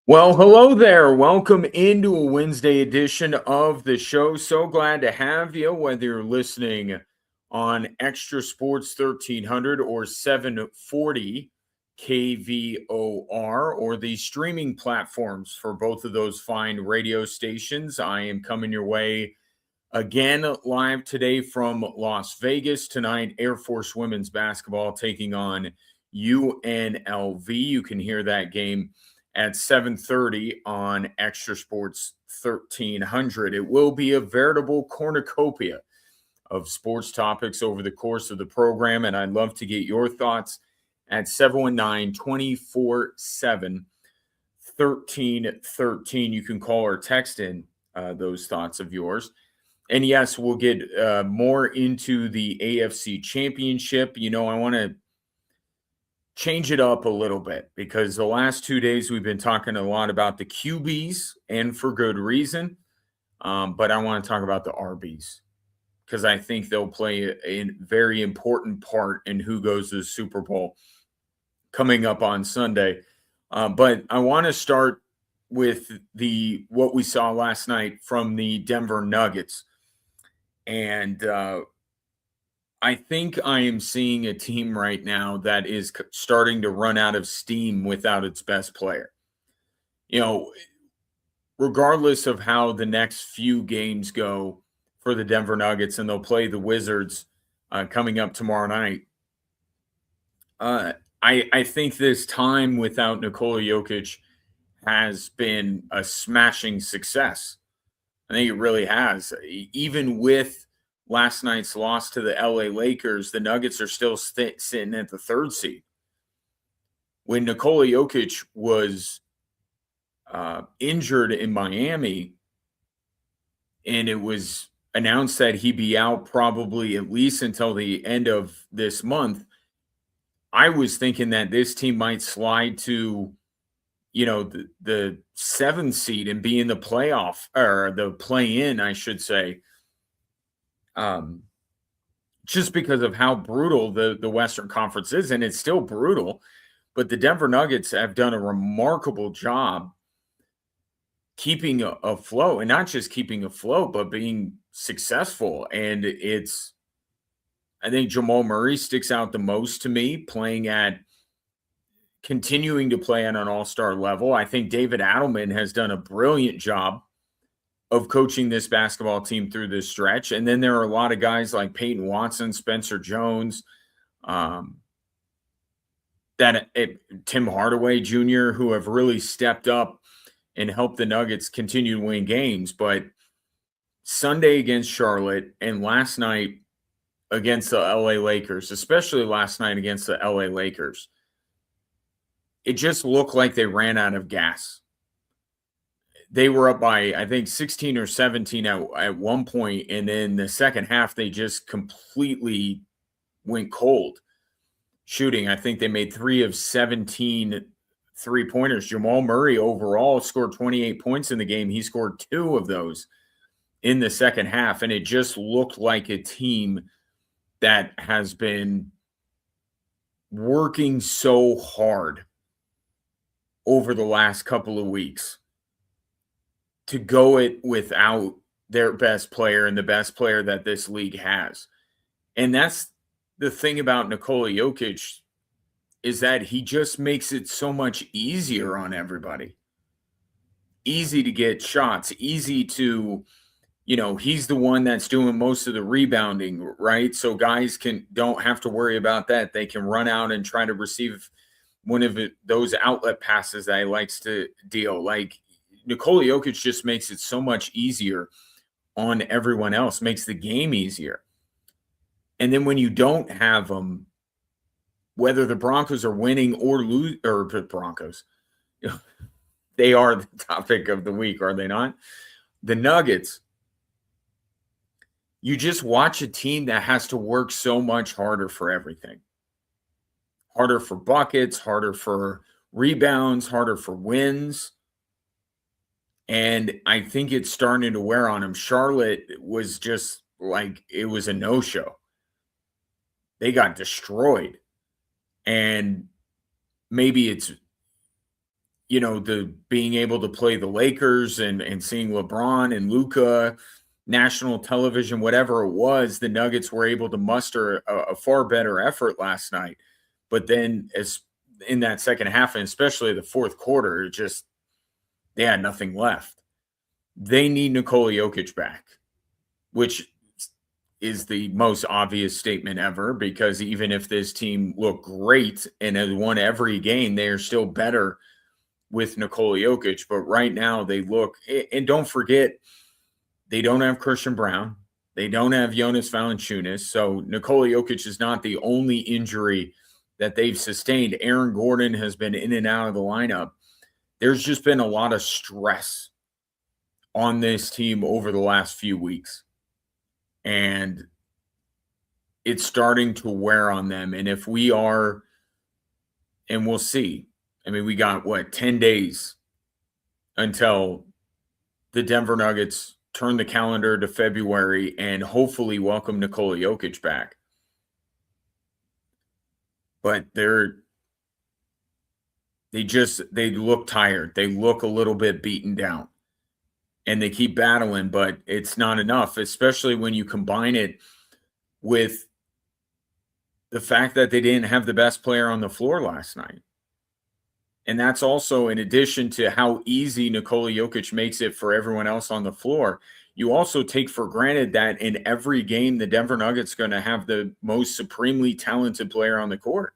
Well, hello there. Welcome into a Wednesday edition of the show. So glad to have you, whether you're listening on Extra Sports 1300 or 740 KVOR or the streaming platforms for both of those fine radio stations. I am coming your way again live today from Las Vegas. Tonight, Air Force women's basketball taking on UNLV. You can hear that game at 7:30 on Extra Sports 1300. It will be a veritable cornucopia of sports topics over the course of the program, and I'd love to get your thoughts at 719-247 1313. You can call or text in those thoughts of yours. And yes, we'll get more into the AFC Championship. I want to change it up a little bit because the last 2 days we've been talking a lot about the QBs, and for good reason. But I want to talk about the RBs because I think they'll play a very important part in who goes to the Super Bowl coming up on Sunday. But I want to start with what we saw last night from the Denver Nuggets. And I think I am seeing a team right now that is starting to run out of steam without its best player. Regardless of how the next few games go for the Denver Nuggets, and they'll play the Wizards coming up tomorrow night. I think this time without Nikola Jokic has been a smashing success. I think it really has. Even with last night's loss to the LA Lakers, the Nuggets are still sitting at the third seed. When Nikola Jokic was injured in Miami, and it was announced that he'd be out probably at least until the end of this month, I was thinking that this team might slide to, the seventh seed and be in the playoff, or the play-in, I should say. Just because of how brutal the Western Conference is, and it's still brutal, but the Denver Nuggets have done a remarkable job keeping afloat, and not just keeping afloat, but being successful. And I think Jamal Murray sticks out the most to me, continuing to play at an all-star level. I think David Adelman has done a brilliant job of coaching this basketball team through this stretch. And then there are a lot of guys like Peyton Watson, Spencer Jones, Tim Hardaway Jr., who have really stepped up and helped the Nuggets continue to win games. But Sunday against Charlotte and last night against the LA Lakers, especially last night against the LA Lakers, it just looked like they ran out of gas. They were up by, I think, 16 or 17 at one point, and then the second half, they just completely went cold shooting. I think they made 3 of 17 three-pointers. Jamal Murray overall scored 28 points in the game. He scored 2 of those in the second half, and it just looked like a team that has been working so hard over the last couple of weeks to go it without their best player and the best player that this league has. And that's the thing about Nikola Jokic, is that he just makes it so much easier on everybody. Easy to get shots, easy to, he's the one that's doing most of the rebounding, right? So guys don't have to worry about that. They can run out and try to receive one of those outlet passes that he likes to deal. Like, Nikola Jokic just makes it so much easier on everyone else, makes the game easier. And then when you don't have them, whether the Broncos are winning or lose, or the Broncos, they are the topic of the week, are they not? The Nuggets, you just watch a team that has to work so much harder for everything. Harder for buckets, harder for rebounds, harder for wins. And I think it's starting to wear on him. Charlotte was just like, it was a no-show. They got destroyed. And maybe it's, the being able to play the Lakers and seeing LeBron and Luca, national television, whatever it was, the Nuggets were able to muster a far better effort last night. But then as in that second half, and especially the fourth quarter, they had nothing left. They need Nikola Jokic back, which is the most obvious statement ever, because even if this team looked great and has won every game, they are still better with Nikola Jokic. But right now they look, and don't forget, they don't have Christian Brown. They don't have Jonas Valanciunas. So Nikola Jokic is not the only injury that they've sustained. Aaron Gordon has been in and out of the lineup. There's just been a lot of stress on this team over the last few weeks. And it's starting to wear on them. And if we are, and we'll see. I mean, we got 10 days until the Denver Nuggets turn the calendar to February and hopefully welcome Nikola Jokic back. But they look tired. They look a little bit beaten down. And they keep battling, but it's not enough, especially when you combine it with the fact that they didn't have the best player on the floor last night. And that's also in addition to how easy Nikola Jokic makes it for everyone else on the floor. You also take for granted that in every game, the Denver Nuggets are going to have the most supremely talented player on the court.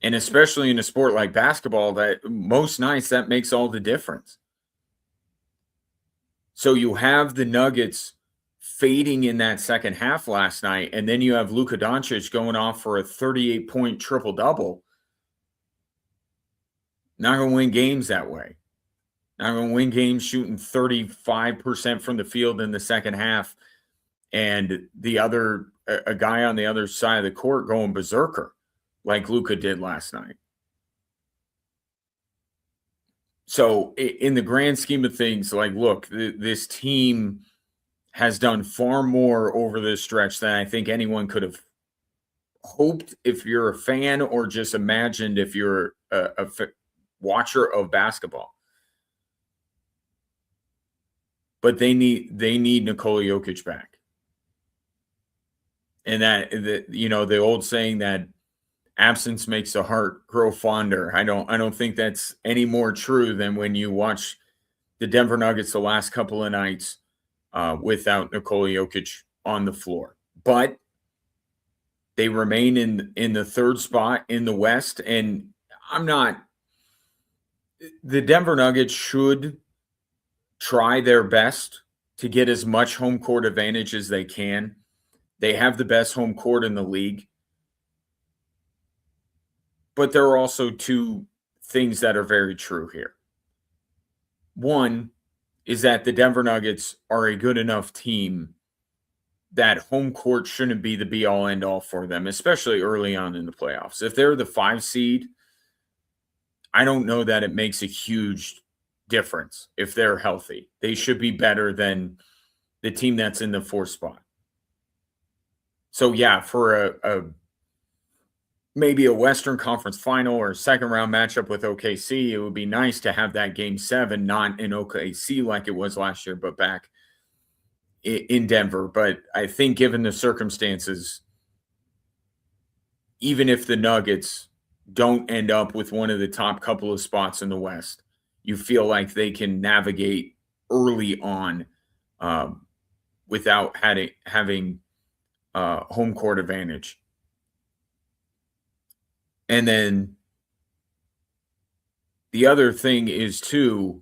And especially in a sport like basketball, that most nights that makes all the difference. So you have the Nuggets fading in that second half last night, and then you have Luka Doncic going off for a 38-point triple-double. Not going to win games that way. Not going to win games shooting 35% from the field in the second half, and a guy on the other side of the court going berserker like Luka did last night. So in the grand scheme of things, look, this team has done far more over this stretch than I think anyone could have hoped if you're a fan or just imagined if you're a watcher of basketball. But they need Nikola Jokic back. And the old saying that absence makes the heart grow fonder. I don't think that's any more true than when you watch the Denver Nuggets the last couple of nights without Nikola Jokic on the floor. But they remain in the third spot in the West, and the Denver Nuggets should try their best to get as much home court advantage as they can. They have the best home court in the league. But there are also two things that are very true here. One is that the Denver Nuggets are a good enough team that home court shouldn't be the be-all, end-all for them, especially early on in the playoffs. If they're the 5 seed, I don't know that it makes a huge difference if they're healthy. They should be better than the team that's in the 4th spot. So, yeah, for maybe a Western Conference final or a second-round matchup with OKC, it would be nice to have that Game 7 not in OKC like it was last year, but back in Denver. But I think given the circumstances, even if the Nuggets don't end up with one of the top couple of spots in the West, you feel like they can navigate early on without having home court advantage. And then the other thing is, too,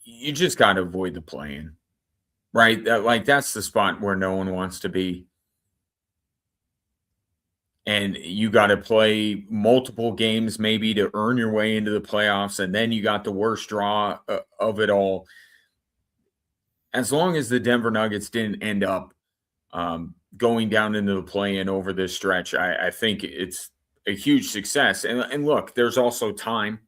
you just got to avoid the play-in, right? That's the spot where no one wants to be. And you got to play multiple games maybe to earn your way into the playoffs, and then you got the worst draw of it all. As long as the Denver Nuggets didn't end up going down into the play-in over this stretch, I think it's a huge success. And look, there's also time.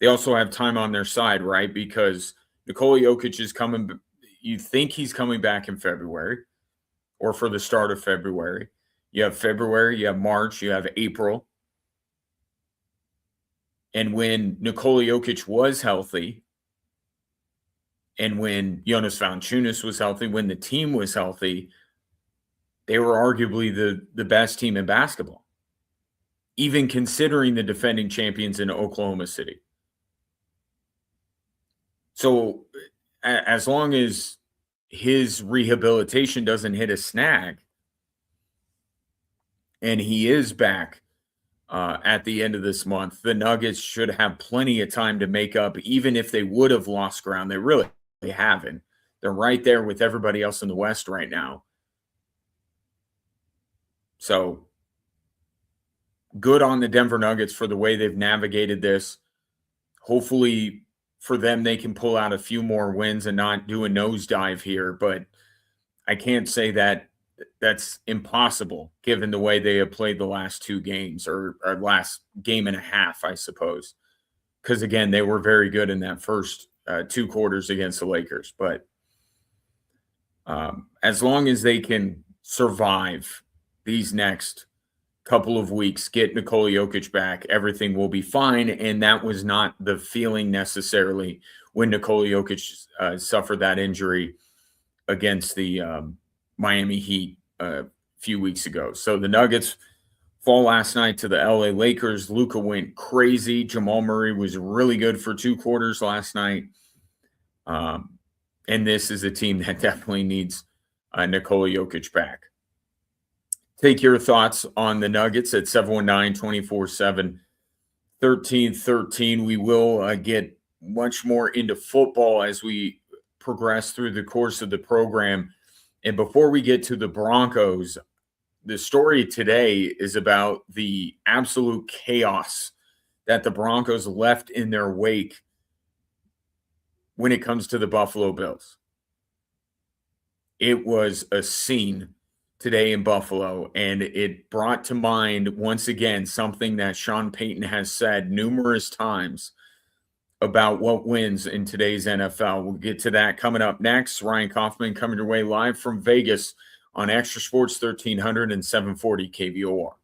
They also have time on their side, right? Because Nikola Jokic is coming. You think he's coming back in February or for the start of February. You have February, you have March, you have April. And when Nikola Jokic was healthy, and when Jonas Valanciunas was healthy, when the team was healthy, they were arguably the best team in basketball, even considering the defending champions in Oklahoma City. So as long as his rehabilitation doesn't hit a snag and he is back at the end of this month, the Nuggets should have plenty of time to make up, even if they would have lost ground. They really haven't. They're right there with everybody else in the West right now. So good on the Denver Nuggets for the way they've navigated this. Hopefully for them, they can pull out a few more wins and not do a nosedive here. But I can't say that that's impossible given the way they have played the last two games or last game and a half, I suppose. Because again, they were very good in that first two quarters against the Lakers. But as long as they can survive these next couple of weeks, get Nikola Jokic back, everything will be fine. And that was not the feeling necessarily when Nikola Jokic suffered that injury against the Miami Heat a few weeks ago. So the Nuggets fall last night to the LA Lakers. Luka went crazy. Jamal Murray was really good for two quarters last night. And this is a team that definitely needs Nikola Jokic back. Take your thoughts on the Nuggets at 719-247-1313. We will get much more into football as we progress through the course of the program. And before we get to the Broncos, the story today is about the absolute chaos that the Broncos left in their wake when it comes to the Buffalo Bills. It was a scene today in Buffalo, and it brought to mind once again something that Sean Payton has said numerous times about what wins in today's NFL. We'll get to that coming up next. Ryan Kaufman coming your way live from Vegas on Extra Sports 1300 and 740 KVOR.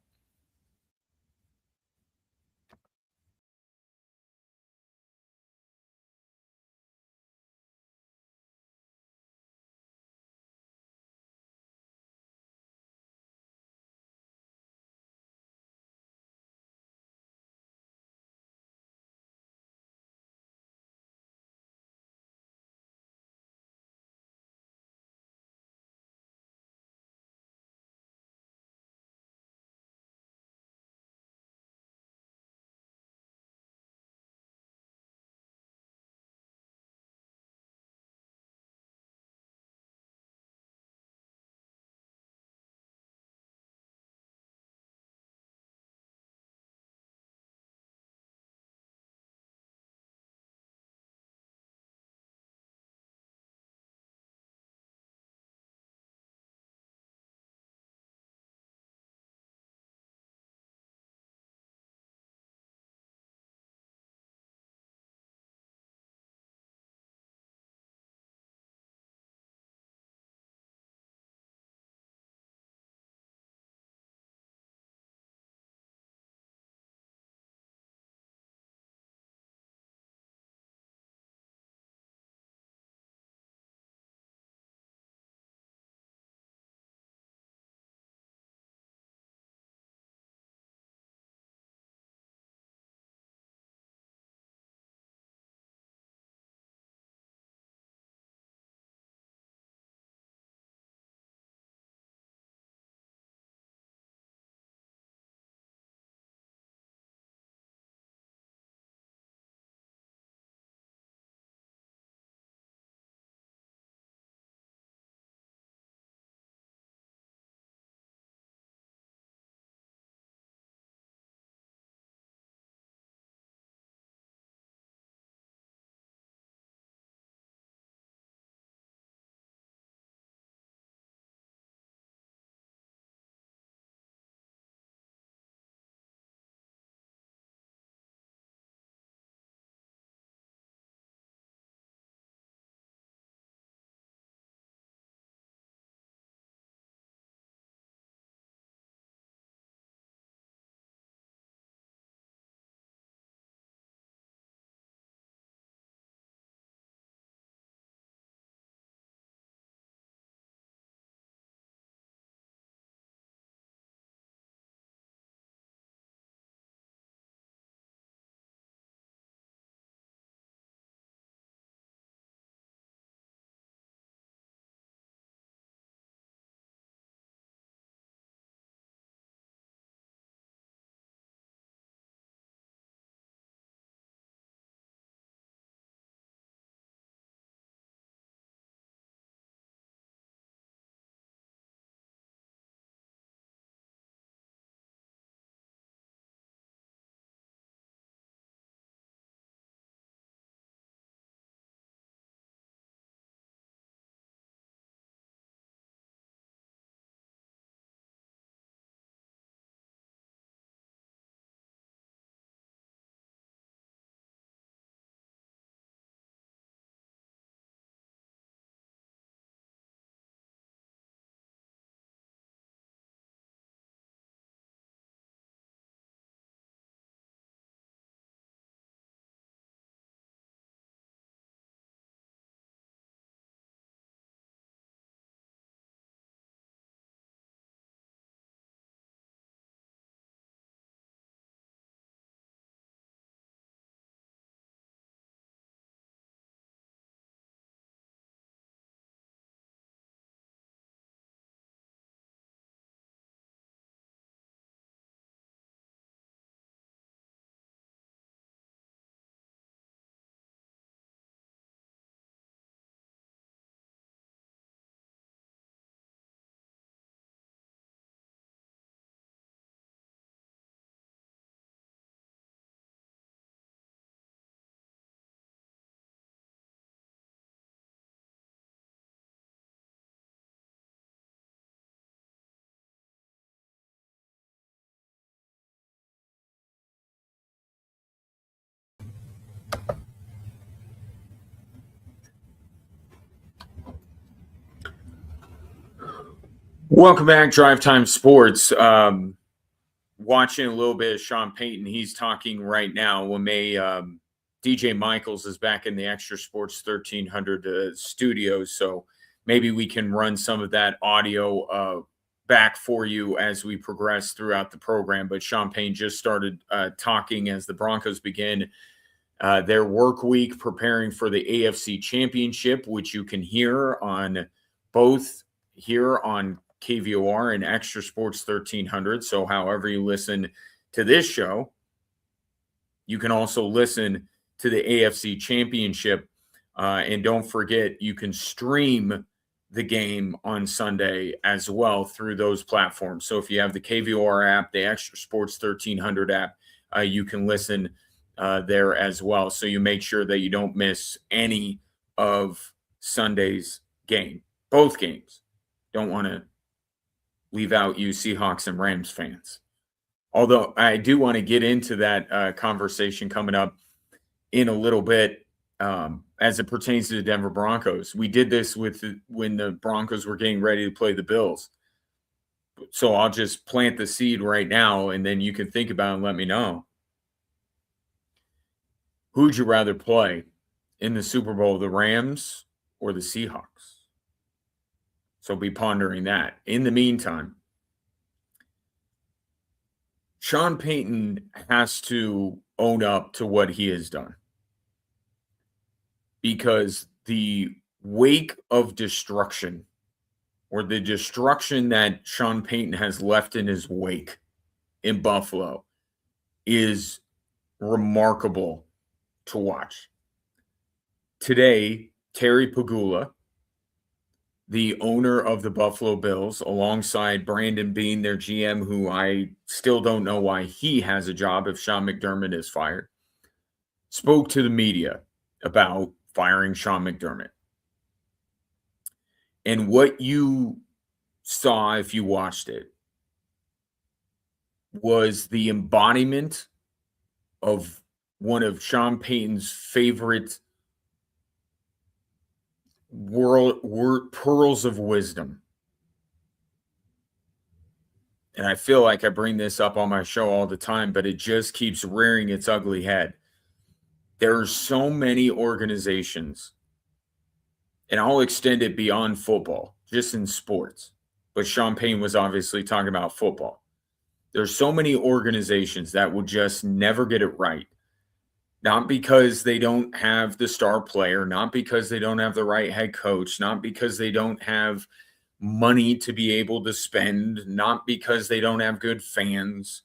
Welcome back, Drive Time Sports. Watching a little bit of Sean Payton. He's talking right now. When DJ Michaels is back in the Extra Sports 1300 studios, so maybe we can run some of that audio back for you as we progress throughout the program. But Sean Payton just started talking as the Broncos begin their work week preparing for the AFC Championship, which you can hear on both here on KVOR and Extra Sports 1300. So however you listen to this show, you can also listen to the AFC Championship. And don't forget, you can stream the game on Sunday as well through those platforms. So if you have the KVOR app, the Extra Sports 1300 app, you can listen there as well. So you make sure that you don't miss any of Sunday's game. Both games. Don't want to leave out you Seahawks and Rams fans. Although I do want to get into that conversation coming up in a little bit as it pertains to the Denver Broncos. We did this when the Broncos were getting ready to play the Bills. So I'll just plant the seed right now, and then you can think about it and let me know. Who'd you rather play in the Super Bowl, the Rams or the Seahawks? So be pondering that. In the meantime, Sean Payton has to own up to what he has done, because the wake of destruction, or the destruction that Sean Payton has left in his wake in Buffalo, is remarkable to watch. Today, Terry Pegula, the owner of the Buffalo Bills, alongside Brandon Beane, their GM, who I still don't know why he has a job if Sean McDermott is fired, spoke to the media about firing Sean McDermott. And what you saw, if you watched it, was the embodiment of one of Sean Payton's favorite pearls of wisdom. And I feel like I bring this up on my show all the time, but it just keeps rearing its ugly head. There are so many organizations, and I'll extend it beyond football, just in sports. But Sean Payton was obviously talking about football. There's so many organizations that will just never get it right. Not because they don't have the star player, not because they don't have the right head coach, not because they don't have money to be able to spend, not because they don't have good fans.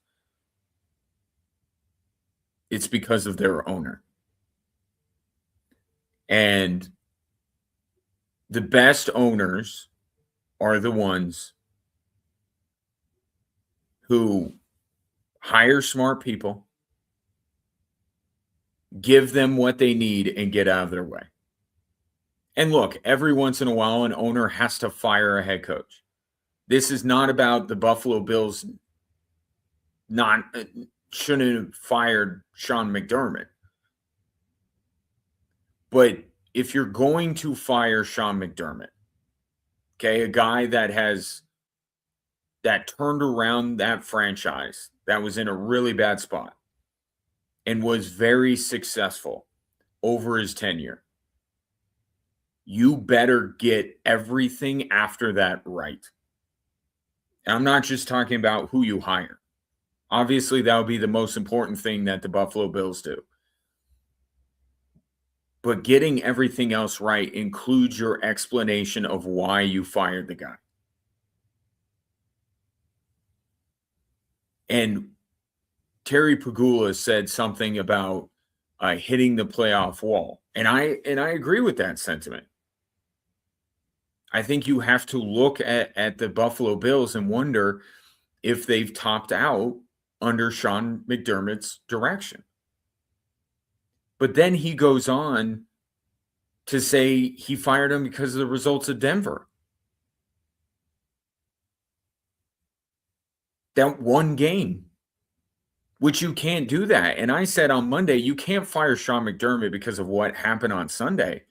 It's because of their owner. And the best owners are the ones who hire smart people, give them what they need, and get out of their way. And look, every once in a while, an owner has to fire a head coach. This is not about the Buffalo Bills shouldn't have fired Sean McDermott. But if you're going to fire Sean McDermott, okay, a guy that turned around that franchise that was in a really bad spot and was very successful over his tenure, you better get everything after that right. And I'm not just talking about who you hire. Obviously, that would be the most important thing that the Buffalo Bills do. But getting everything else right includes your explanation of why you fired the guy. And Terry Pegula said something about hitting the playoff wall. And I agree with that sentiment. I think you have to look at the Buffalo Bills and wonder if they've topped out under Sean McDermott's direction. But then he goes on to say he fired him because of the results of Denver. That one game, which you can't do that. And I said on Monday, you can't fire Sean McDermott because of what happened on Sunday,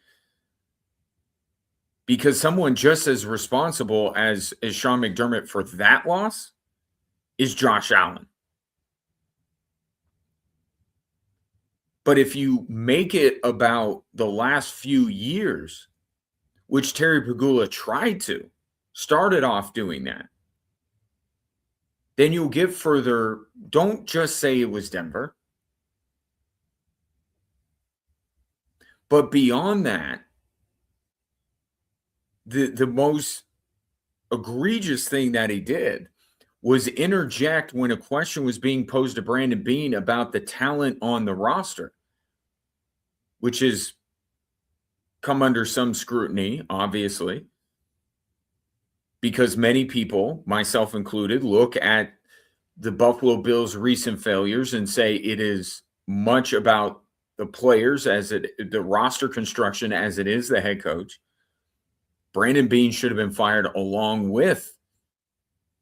because someone just as responsible as Sean McDermott for that loss is Josh Allen. But if you make it about the last few years, which Terry Pegula tried to, started off doing that, then you'll get further. Don't just say it was Denver. But beyond that, the most egregious thing that he did was interject when a question was being posed to Brandon Beane about the talent on the roster, which has come under some scrutiny, obviously, because many people, myself included, look at the Buffalo Bills' recent failures and say it is much about the players the roster construction as it is the head coach. Brandon Beane should have been fired along with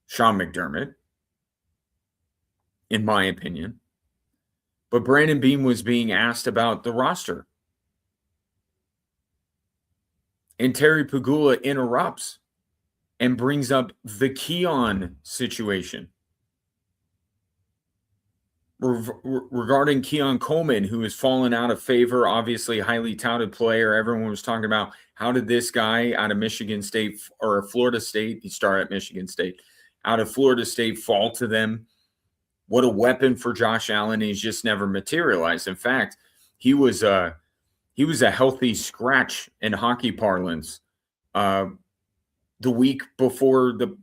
Sean McDermott, in my opinion. But Brandon Beane was being asked about the roster. And Terry Pegula interrupts and brings up the Keon situation. Regarding Keon Coleman, who has fallen out of favor, obviously a highly touted player. Everyone was talking about how did this guy out of Michigan State or Florida State, he started at Michigan State, out of Florida State fall to them. What a weapon for Josh Allen. He's just never materialized. In fact, he was a healthy scratch in hockey parlance the week before the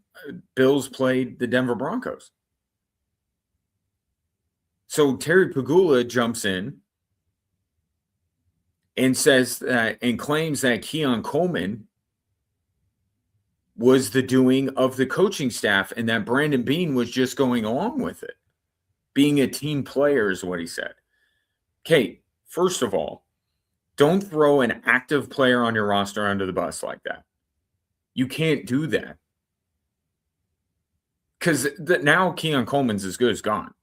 Bills played the Denver Broncos. So Terry Pegula jumps in and says that and claims that Keon Coleman was the doing of the coaching staff and that Brandon Beane was just going along with it. Being a team player is what he said. Okay, first of all, don't throw an active player on your roster under the bus like that. You can't do that. Because now Keon Coleman's as good as gone.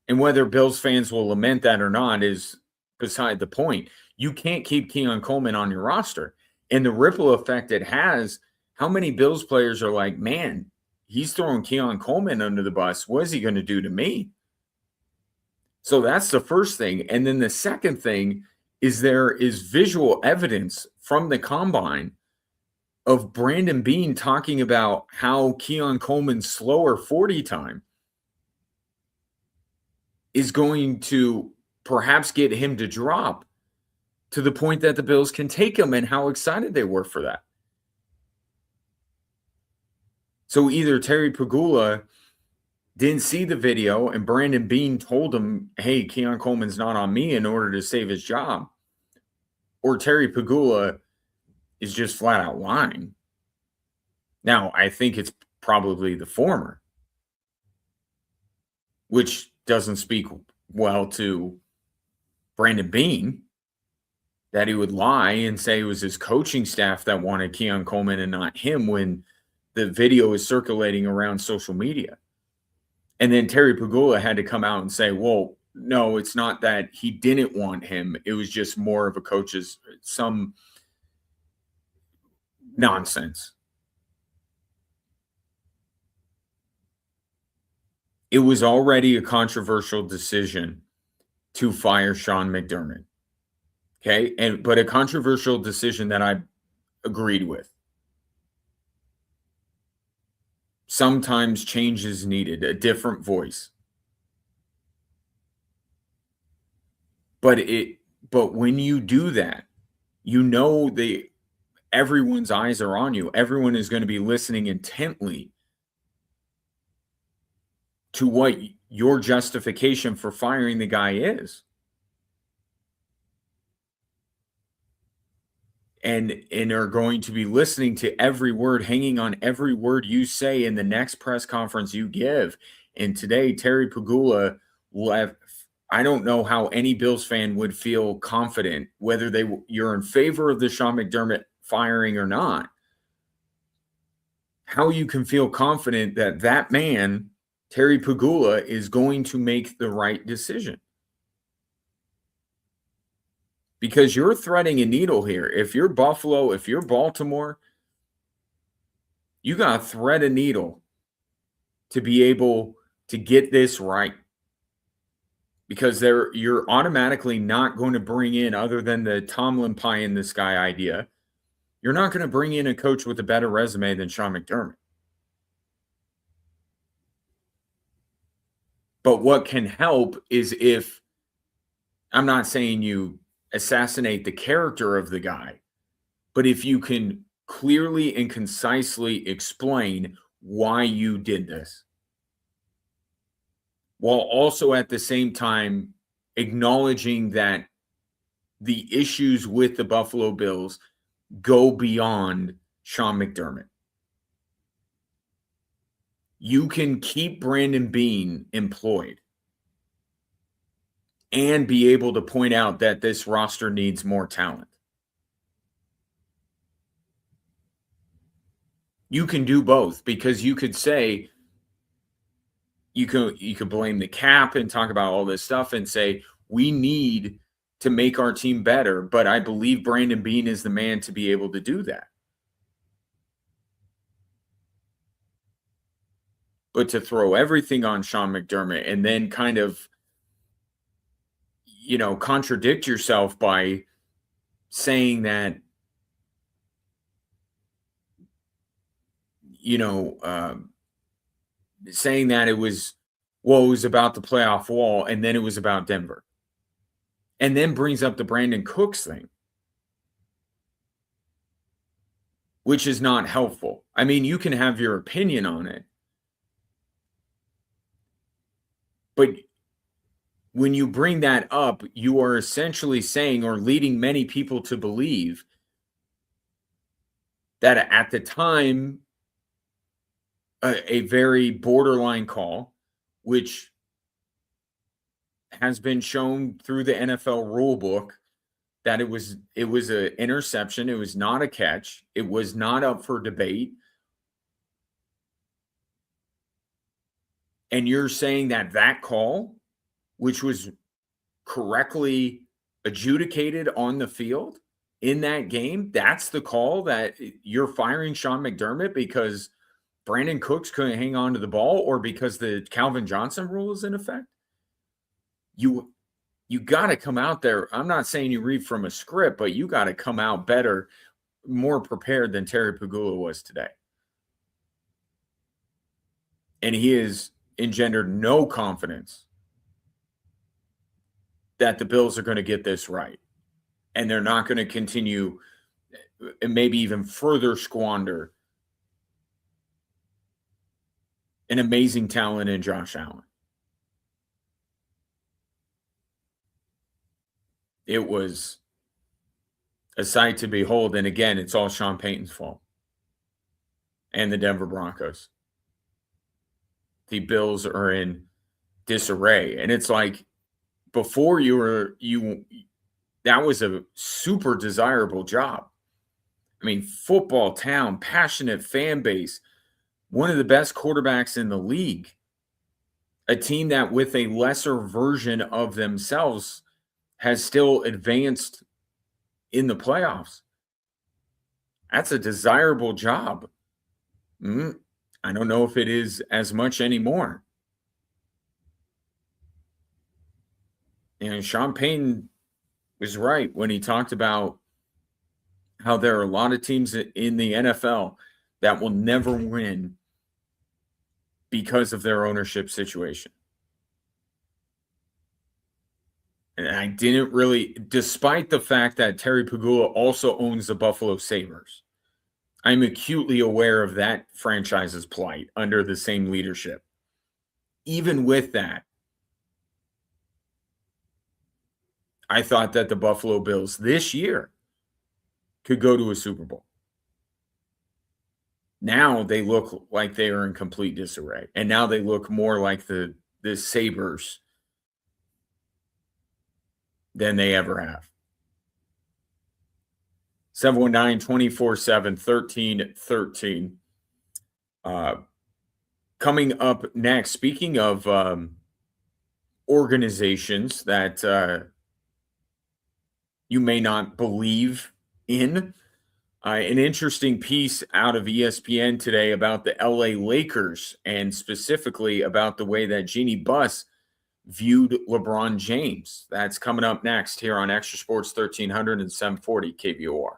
And whether Bills fans will lament that or not is beside the point. You can't keep Keon Coleman on your roster. And the ripple effect it has, how many Bills players are like, man, he's throwing Keon Coleman under the bus. What is he going to do to me? So that's the first thing. And then the second thing is there is visual evidence from the combine of Brandon Beane talking about how Keon Coleman's slower 40 time is going to perhaps get him to drop to the point that the Bills can take him and how excited they were for that. So either Terry Pegula didn't see the video and Brandon Beane told him, hey, Keon Coleman's not on me in order to save his job, or Terry Pegula is just flat out lying. Now, I think it's probably the former, which doesn't speak well to Brandon Beane, that he would lie and say it was his coaching staff that wanted Keon Coleman and not him when the video is circulating around social media. And then Terry Pegula had to come out and say, well, no, it's not that he didn't want him. It was just more of a coach's, some nonsense. It was already a controversial decision to fire Sean McDermott. Okay. But a controversial decision that I agreed with. Sometimes change is needed, a different voice. But when you do that, you know everyone's eyes are on you. Everyone is going to be listening intently to what your justification for firing the guy is. And are going to be listening to every word, hanging on every word you say in the next press conference you give. And today, Terry Pegula left. I don't know how any Bills fan would feel confident, whether you're in favor of the Sean McDermott firing or not, how you can feel confident that that man, Terry Pegula, is going to make the right decision. because you're threading a needle here. If you're Buffalo, if you're Baltimore, you got to thread a needle to be able to get this right, because you're automatically not going to bring in, other than the Tomlin pie in the sky idea, you're not going to bring in a coach with a better resume than Sean McDermott. But what can help is if, I'm not saying you assassinate the character of the guy, but if you can clearly and concisely explain why you did this, while also at the same time acknowledging that the issues with the Buffalo Bills go beyond Sean McDermott. You can keep Brandon Beane employed and be able to point out that this roster needs more talent. You can do both, because you could say, you could blame the cap and talk about all this stuff and say, we need to make our team better, but I believe Brandon Beane is the man to be able to do that. But to throw everything on Sean McDermott and then kind of, contradict yourself by saying that, saying that it was about the playoff wall, and then it was about Denver, and then brings up the Brandon Cooks thing, which is not helpful. I mean, you can have your opinion on it, but when you bring that up, you are essentially saying, or leading many people to believe, that at the time, a very borderline call, which has been shown through the NFL rule book that it was an interception. It was not a catch. It was not up for debate. And you're saying that call, which was correctly adjudicated on the field in that game, that's the call that you're firing Sean McDermott because Brandon Cooks couldn't hang on to the ball, or because the Calvin Johnson rule is in effect? You got to come out there. I'm not saying you read from a script, but you got to come out better, more prepared than Terry Pagula was today. And he has engendered no confidence that the Bills are going to get this right. And they're not going to continue and maybe even further squander an amazing talent in Josh Allen. It was a sight to behold. And again, it's all Sean Payton's fault and the Denver Broncos. The Bills are in disarray. And it's like, before that was a super desirable job. I mean, football town, passionate fan base, one of the best quarterbacks in the league, a team that with a lesser version of themselves has still advanced in the playoffs. That's a desirable job. I don't know if it is as much anymore. And Sean Payton was right when he talked about how there are a lot of teams in the NFL that will never win because of their ownership situation. And I didn't really, despite the fact that Terry Pagula also owns the Buffalo Sabres, I'm acutely aware of that franchise's plight under the same leadership. Even with that, I thought that the Buffalo Bills this year could go to a Super Bowl. Now they look like they are in complete disarray. And now they look more like the Sabres than they ever have. 719-247-1313. Coming up next, speaking of organizations that you may not believe in. An interesting piece out of ESPN today about the LA Lakers and specifically about the way that Jeannie Buss viewed LeBron James. That's coming up next here on Extra Sports 1300 and 740 KVOR.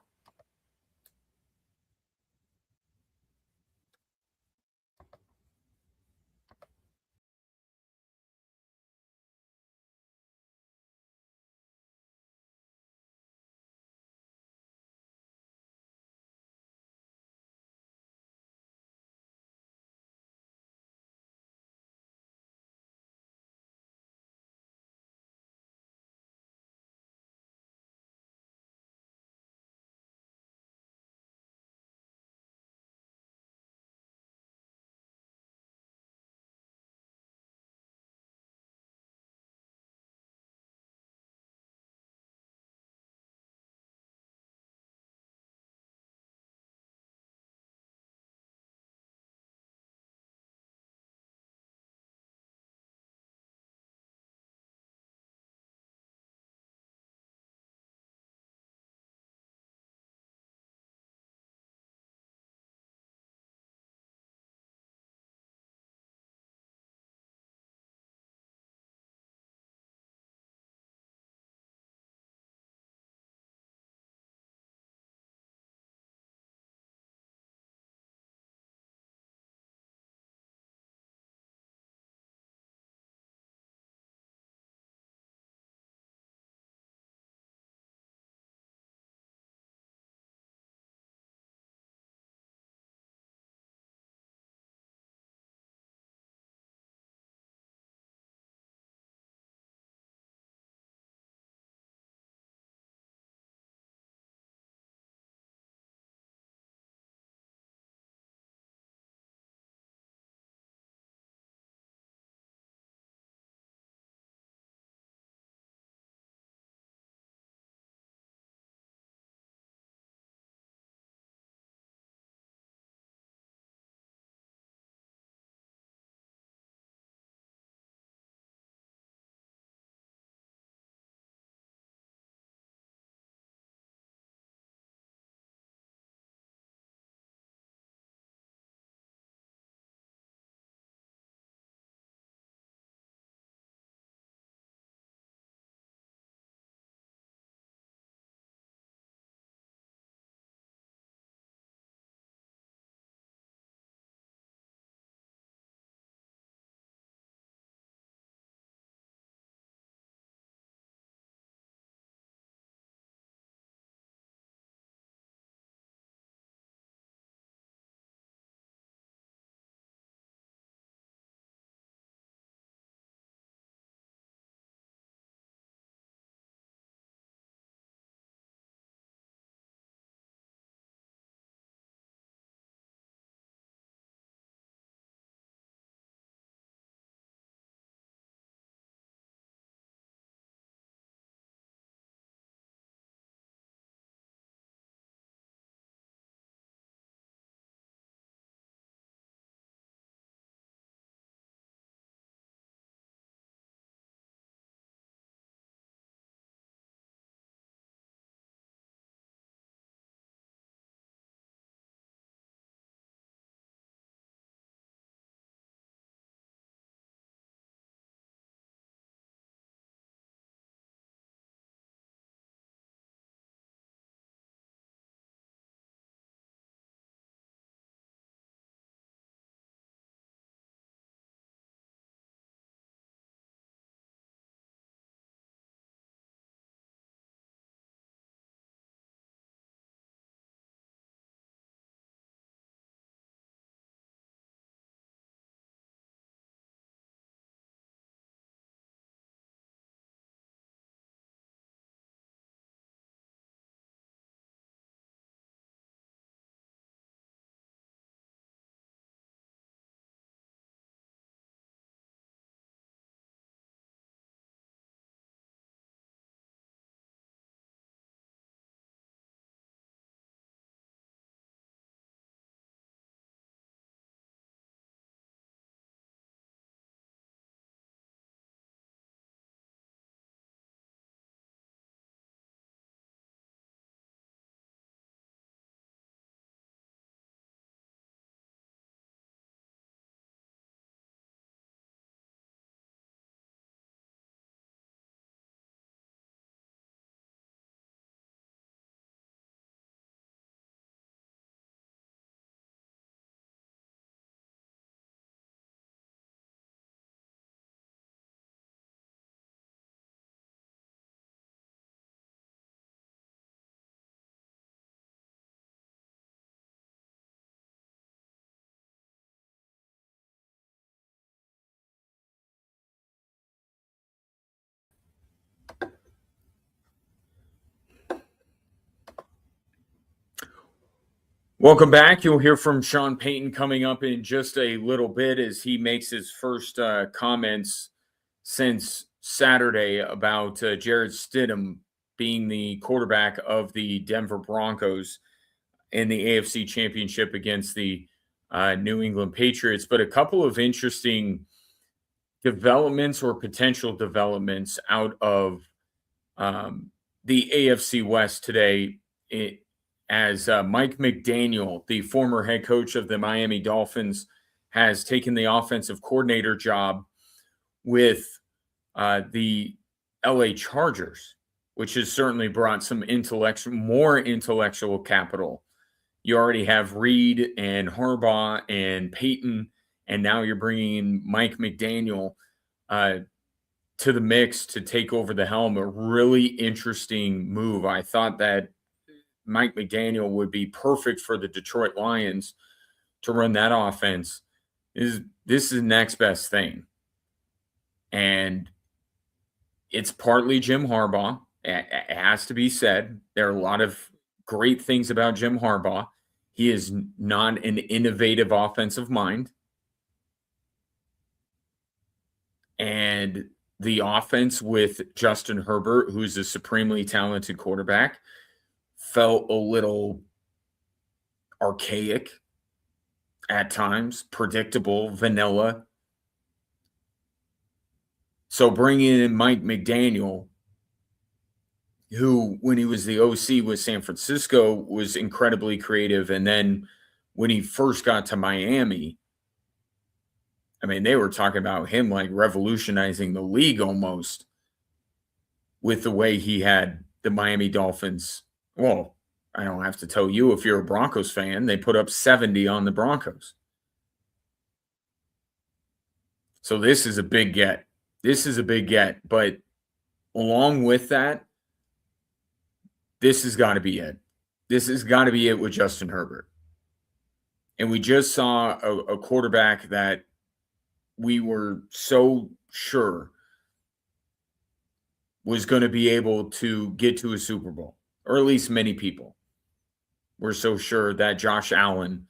Welcome back. You'll hear from Sean Payton coming up in just a little bit as he makes his first comments since Saturday about Jared Stidham being the quarterback of the Denver Broncos in the AFC Championship against the New England Patriots. But a couple of interesting developments or potential developments out of the AFC West today. As Mike McDaniel, the former head coach of the Miami Dolphins, has taken the offensive coordinator job with the LA Chargers, which has certainly brought some more intellectual capital. You already have Reed and Harbaugh and Peyton, and now you're bringing in Mike McDaniel to the mix to take over the helm. A really interesting move. I thought that Mike McDaniel would be perfect for the Detroit Lions to run that offense. This is the next best thing. And it's partly Jim Harbaugh. It has to be said. There are a lot of great things about Jim Harbaugh. He is not an innovative offensive mind. And the offense with Justin Herbert, who's a supremely talented quarterback, felt a little archaic at times, predictable, vanilla. So bringing in Mike McDaniel, who, when he was the OC with San Francisco, was incredibly creative. And then when he first got to Miami, I mean, they were talking about him like revolutionizing the league almost with the way he had the Miami Dolphins. Well, I don't have to tell you, if you're a Broncos fan, they put up 70 on the Broncos. So this is a big get. This is a big get. But along with that, this has got to be it. This has got to be it with Justin Herbert. And we just saw a quarterback that we were so sure was going to be able to get to a Super Bowl, or at least many people were so sure that Josh Allen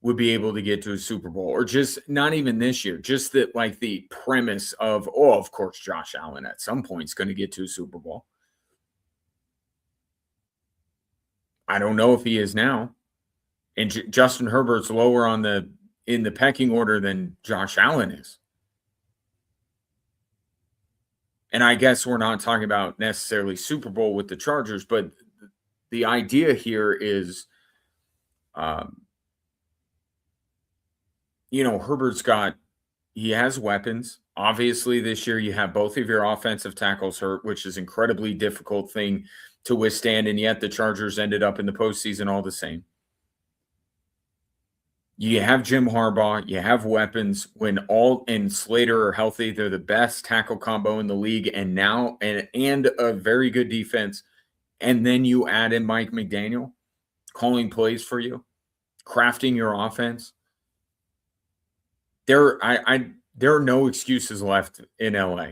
would be able to get to a Super Bowl, or just not even this year, just that, like, the premise of, oh, of course, Josh Allen at some point is going to get to a Super Bowl. I don't know if he is now. And Justin Herbert's lower in the pecking order than Josh Allen is. And I guess we're not talking about necessarily Super Bowl with the Chargers, but the idea here is, he has weapons. Obviously, this year you have both of your offensive tackles hurt, which is an incredibly difficult thing to withstand, and yet the Chargers ended up in the postseason all the same. You have Jim Harbaugh, you have weapons. When all and Slater are healthy, they're the best tackle combo in the league, and now and a very good defense. And then you add in Mike McDaniel calling plays for you, crafting your offense. There are no excuses left in LA.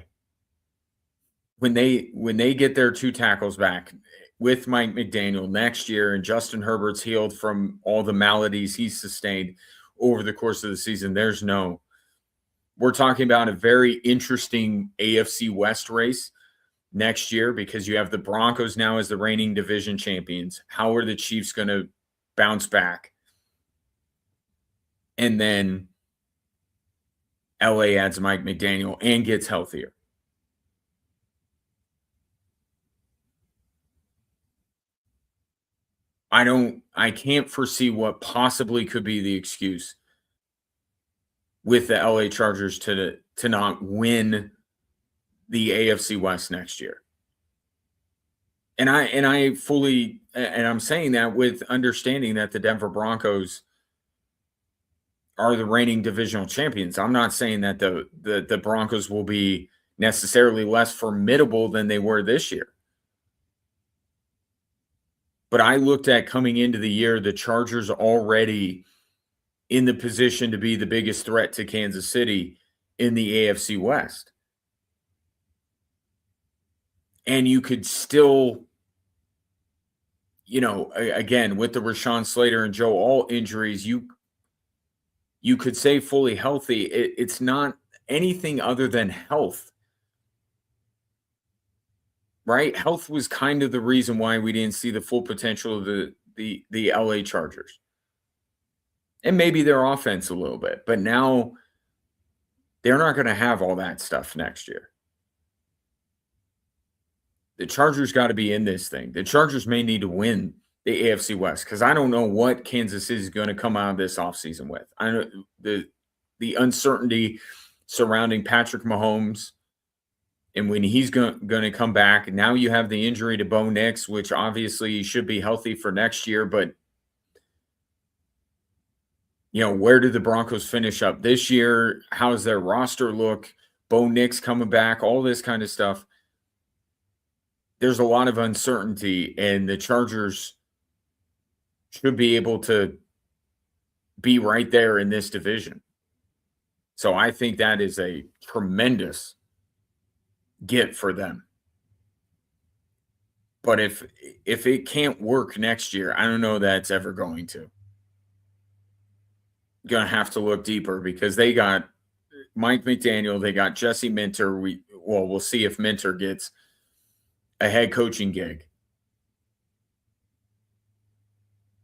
When they get their two tackles back with Mike McDaniel next year, and Justin Herbert's healed from all the maladies he's sustained over the course of the season, we're talking about a very interesting AFC West race next year, because you have the Broncos now as the reigning division champions. How are the Chiefs going to bounce back? And then LA adds Mike McDaniel and gets healthier. I can't foresee what possibly could be the excuse with the LA Chargers to not win the AFC West next year. And I'm saying that with understanding that the Denver Broncos are the reigning divisional champions. I'm not saying that the Broncos will be necessarily less formidable than they were this year. But I looked at, coming into the year, the Chargers already in the position to be the biggest threat to Kansas City in the AFC West. And you could still again, with the Rashawn Slater and Joe Alt injuries, you could say fully healthy. It's not anything other than health, right? Health was kind of the reason why we didn't see the full potential of the LA Chargers. And maybe their offense a little bit, but now they're not going to have all that stuff next year. The Chargers got to be in this thing. The Chargers may need to win the AFC West because I don't know what Kansas City is going to come out of this offseason with. I know the uncertainty surrounding Patrick Mahomes and when he's going to come back. Now you have the injury to Bo Nix, which obviously should be healthy for next year, but where do the Broncos finish up this year? How's their roster look? Bo Nix coming back, all this kind of stuff. There's a lot of uncertainty, and the Chargers should be able to be right there in this division. So I think that is a tremendous get for them. But if it can't work next year, I don't know that it's ever going to. Going to have to look deeper because they got Mike McDaniel, they got Jesse Minter. We'll see if Minter gets a head coaching gig.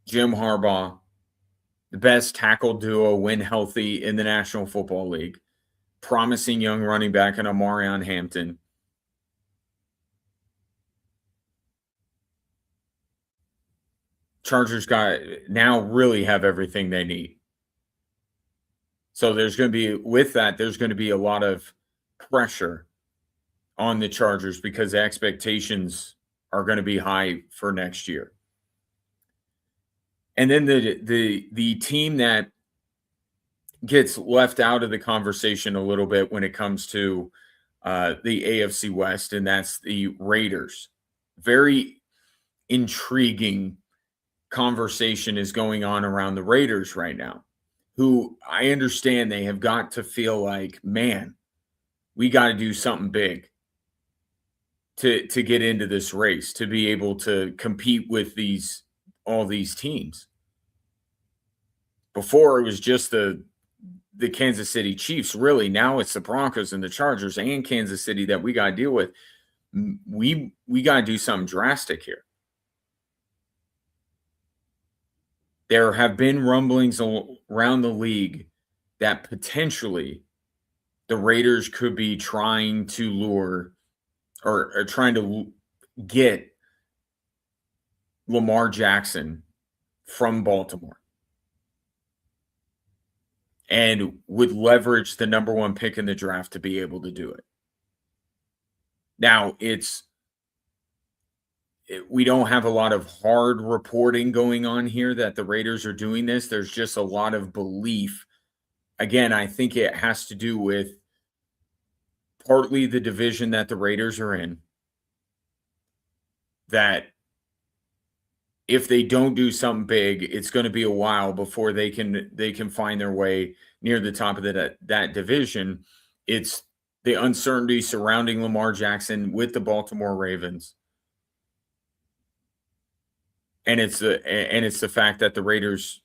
Jim Harbaugh, the best tackle duo when healthy in the National Football League. Promising young running back in Amarion Hampton. Chargers now really have everything they need. So there's going to be a lot of pressure on the Chargers because the expectations are going to be high for next year. And then the team that gets left out of the conversation a little bit when it comes to the AFC West, and that's the Raiders. Very intriguing conversation is going on around the Raiders right now, who I understand they have got to feel like, man, we got to do something big to get into this race, to be able to compete with all these teams. Before it was just the Kansas City Chiefs, really. Now it's the Broncos and the Chargers and Kansas City that we got to deal with. We got to do something drastic here. There have been rumblings around the league that potentially the Raiders could be trying to lure or trying to get Lamar Jackson from Baltimore and would leverage the number one pick in the draft to be able to do it. Now, we don't have a lot of hard reporting going on here that the Raiders are doing this. There's just a lot of belief. Again, I think it has to do with partly the division that the Raiders are in, that if they don't do something big, it's going to be a while before they can find their way near the top of that division. It's the uncertainty surrounding Lamar Jackson with the Baltimore Ravens. And it's the fact that the Raiders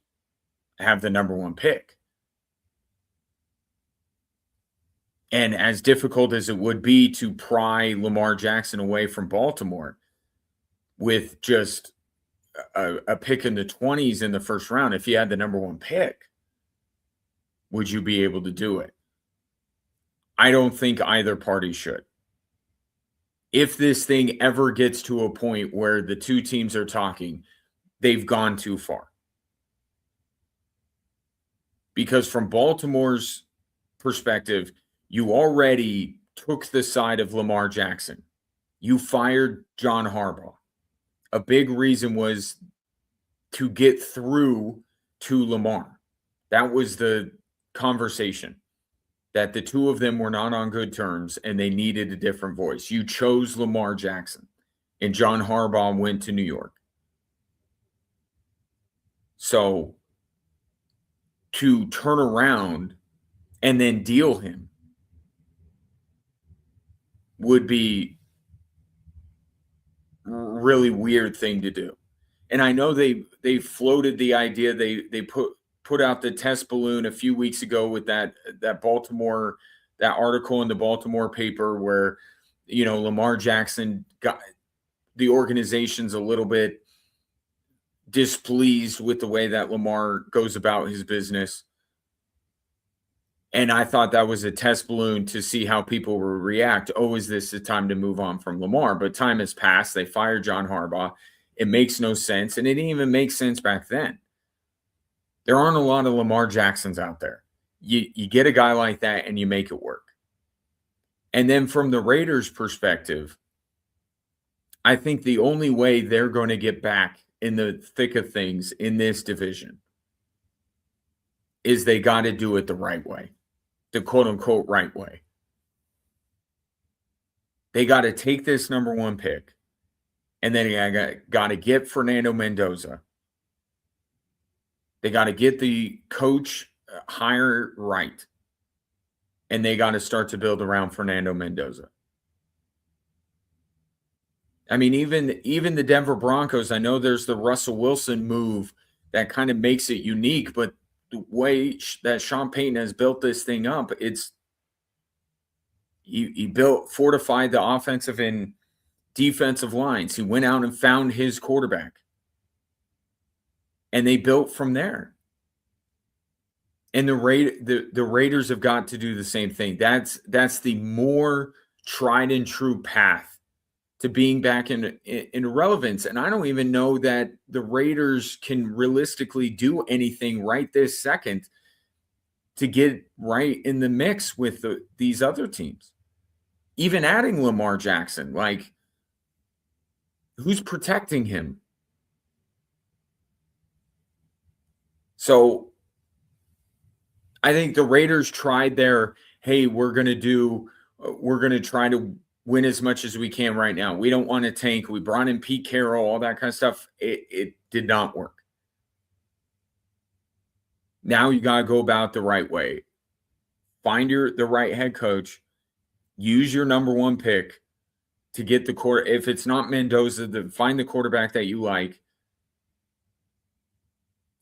have the number one pick. And as difficult as it would be to pry Lamar Jackson away from Baltimore with just a pick in the 20s in the first round, if you had the number one pick, would you be able to do it? I don't think either party should. If this thing ever gets to a point where the two teams are talking, they've gone too far. Because from Baltimore's perspective, you already took the side of Lamar Jackson. You fired John Harbaugh. A big reason was to get through to Lamar. That was the conversation, that the two of them were not on good terms and they needed a different voice. You chose Lamar Jackson, and John Harbaugh went to New York. So to turn around and then deal him would be a really weird thing to do. And I know they floated the idea. They put out the test balloon a few weeks ago with that Baltimore, that article in the Baltimore paper where, Lamar Jackson got the organization's a little bit displeased with the way that Lamar goes about his business. And I thought that was a test balloon to see how people will react. Oh, is this the time to move on from Lamar? But time has passed. They fired John Harbaugh. It makes no sense. And it didn't even make sense back then. There aren't a lot of Lamar Jacksons out there. You get a guy like that and you make it work. And then from the Raiders' perspective, I think the only way they're going to get back in the thick of things in this division is they got to do it the right way, the quote unquote right way. They got to take this number 1 pick, and then they got to get Fernando Mendoza. They got to get the coach hire right, and they got to start to build around Fernando Mendoza. I mean, even the Denver Broncos, I know there's the Russell Wilson move that kind of makes it unique, but the way that Sean Payton has built this thing up, it's he fortified the offensive and defensive lines. He went out and found his quarterback, and they built from there. And the Raiders have got to do the same thing. That's the more tried and true path to being back in relevance. And I don't even know that the Raiders can realistically do anything right this second to get right in the mix with these other teams. Even adding Lamar Jackson, like, who's protecting him? So I think the Raiders tried their, hey, we're going to try to win as much as we can right now. We don't want to tank. We brought in Pete Carroll, all that kind of stuff. It did not work. Now you got to go about the right way. Find the right head coach. Use your number 1 pick to get the quarter. If it's not Mendoza, find the quarterback that you like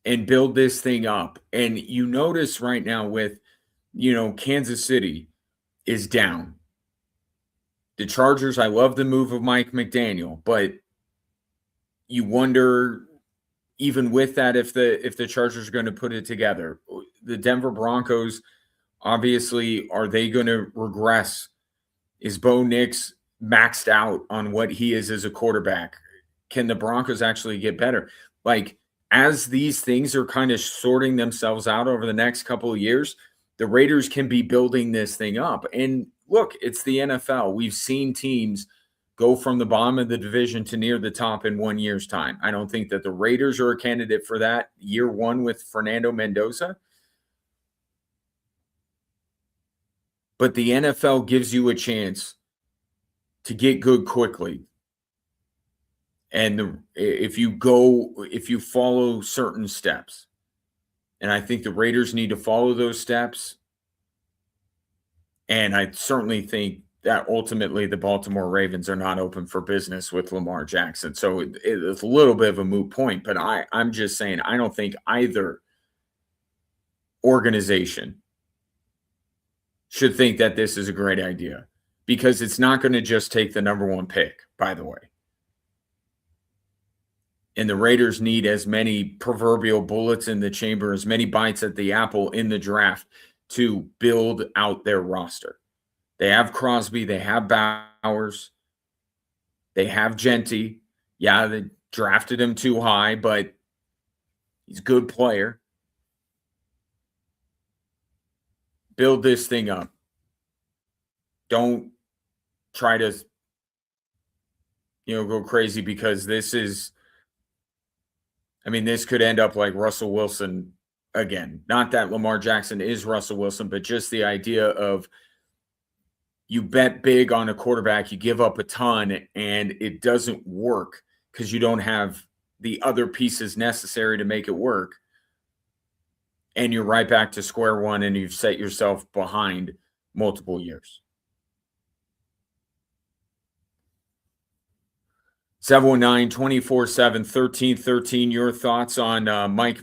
and build this thing up. And you notice right now with, Kansas City is down. The Chargers, I love the move of Mike McDaniel, but you wonder, even with that, if the Chargers are going to put it together. The Denver Broncos, obviously, are they going to regress? Is Bo Nix maxed out on what he is as a quarterback? Can the Broncos actually get better? Like, as these things are kind of sorting themselves out over the next couple of years, the Raiders can be building this thing up. And look, it's the NFL. We've seen teams go from the bottom of the division to near the top in 1 year's time. I don't think that the Raiders are a candidate for that year 1 with Fernando Mendoza. But the NFL gives you a chance to get good quickly. And if you follow certain steps, and I think the Raiders need to follow those steps. And I certainly think that ultimately the Baltimore Ravens are not open for business with Lamar Jackson. So it's a little bit of a moot point, but I'm just saying, I don't think either organization should think that this is a great idea, because it's not going to just take the number 1 pick, by the way. And the Raiders need as many proverbial bullets in the chamber, as many bites at the apple in the draft to build out their roster. They have Crosby, they have Bowers, they have Genty. Yeah, they drafted him too high, but he's a good player. Build this thing up. Don't try to, go crazy, because this could end up like Russell Wilson again. Not that Lamar Jackson is Russell Wilson, but just the idea of you bet big on a quarterback, you give up a ton, and it doesn't work because you don't have the other pieces necessary to make it work. And you're right back to square one, and you've set yourself behind multiple years. 719-24/7, 1313. Your thoughts on Mike?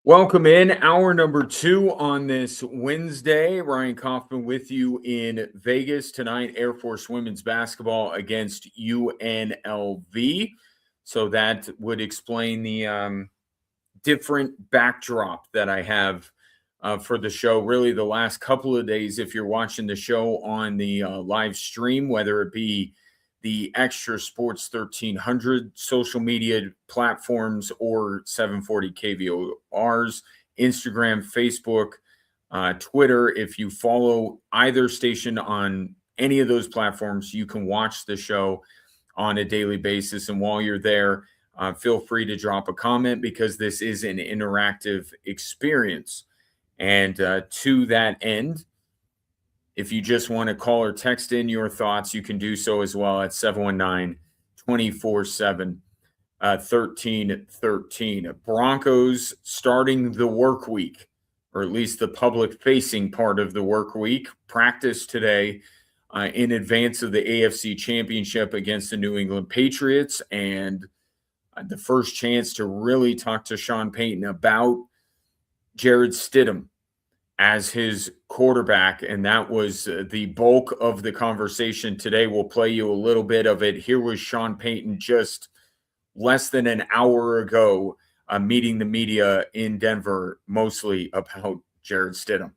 Welcome in hour number two on this Wednesday. Ryan Kaufman with you in Vegas tonight. Air Force women's basketball against UNLV. So that would explain the different backdrop that I have for the show. Really, the last couple of days, if you're watching the show on the live stream, whether it be the Extra Sports 1300 social media platforms or 740 KVOR's Instagram, Facebook, Twitter. If you follow either station on any of those platforms, you can watch the show on a daily basis. And while you're there, feel free to drop a comment because this is an interactive experience. And to that end, if you just want to call or text in your thoughts, you can do so as well at 719 247 1313. Broncos starting the work week, or at least the public facing part of the work week. Practice today in advance of the AFC Championship against the New England Patriots. And the first chance to really talk to Sean Payton about Jared Stidham as his quarterback. And that was the bulk of the conversation today. We'll play you a little bit of it. Here was Sean Payton just less than an hour ago meeting the media in Denver, mostly about Jared Stidham.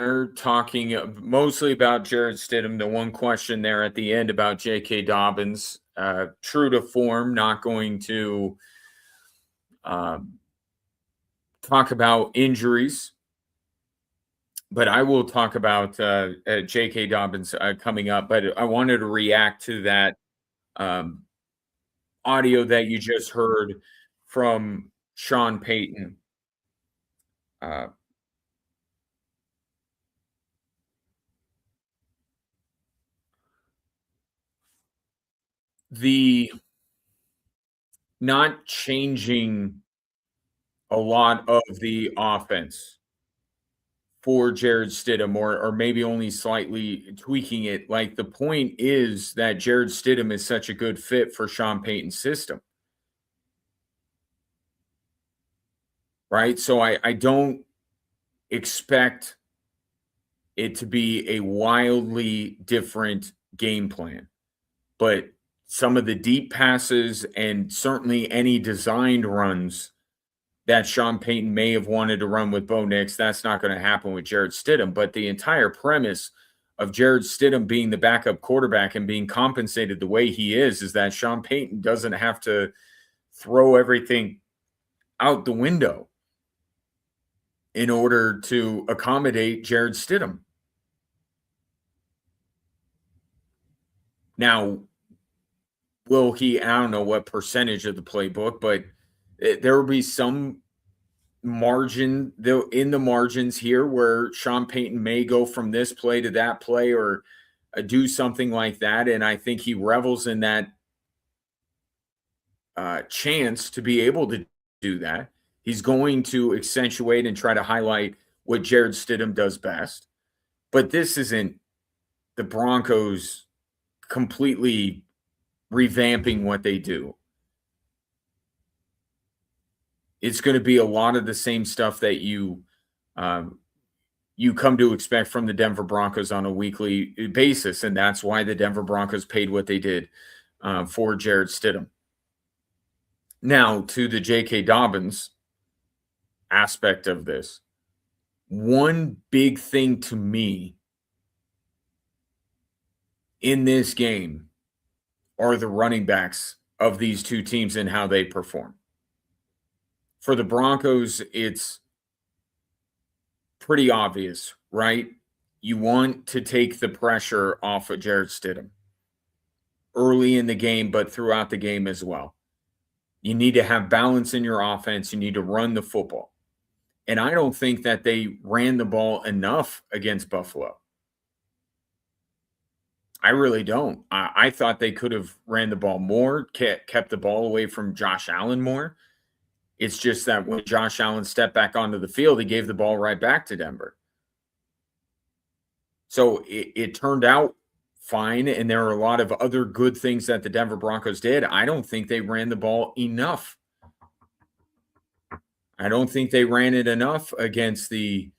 They're talking mostly about Jared Stidham. The one question there at the end about J.K. Dobbins, true to form, not going to um, talk about injuries, but I will talk about J.K. Dobbins coming up. But I wanted to react to that um, audio that you just heard from Sean Payton. Uh, the not changing a lot of the offense for Jared Stidham, or maybe only slightly tweaking it. Like, the point is that Jared Stidham is such a good fit for Sean Payton's system, right? So I don't expect it to be a wildly different game plan, but some of the deep passes and certainly any designed runs that Sean Payton may have wanted to run with Bo Nix, that's not going to happen with Jared Stidham. But the entire premise of Jared Stidham being the backup quarterback and being compensated the way he is that Sean Payton doesn't have to throw everything out the window in order to accommodate Jared Stidham. Now, will he, I don't know what percentage of the playbook, but there will be some margin though in the margins here where Sean Payton may go from this play to that play, or do something like that. And I think he revels in that chance to be able to do that. He's going to accentuate and try to highlight what Jared Stidham does best. But this isn't the Broncos completely revamping what they do. It's going to be a lot of the same stuff that you come to expect from the Denver Broncos on a weekly basis, and that's why the Denver Broncos paid what they did for Jared Stidham. Now, to the J.K. Dobbins aspect of this, one big thing to me in this game are the running backs of these two teams and how they perform. For the Broncos, it's pretty obvious, right? You want to take the pressure off of Jared Stidham early in the game, but throughout the game as well. You need to have balance in your offense. You need to run the football. And I don't think that they ran the ball enough against Buffalo. I really don't. I thought they could have ran the ball more, kept the ball away from Josh Allen more. It's just that when Josh Allen stepped back onto the field, he gave the ball right back to Denver. So it turned out fine, and there are a lot of other good things that the Denver Broncos did. I don't think they ran the ball enough. I don't think they ran it enough against the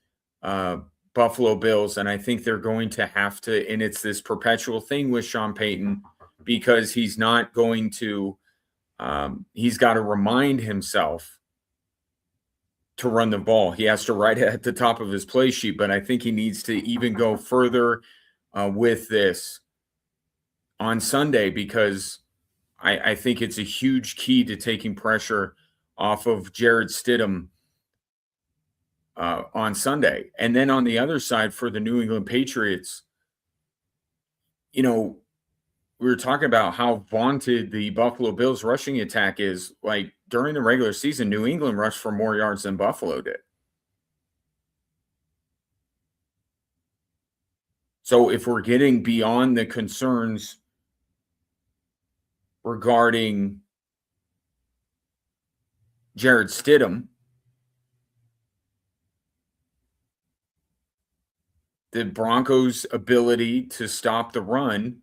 Buffalo Bills, and I think they're going to have to, and it's this perpetual thing with Sean Payton, because he's not going to he's got to remind himself to run the ball. He has to write it at the top of his play sheet, but I think he needs to even go further with this on Sunday, because I think it's a huge key to taking pressure off of Jared Stidham on Sunday. And then on the other side, for the New England Patriots, we were talking about how vaunted the Buffalo Bills rushing attack is. Like, during the regular season, New England rushed for more yards than Buffalo did. So if we're getting beyond the concerns regarding Jared Stidham, the Broncos' ability to stop the run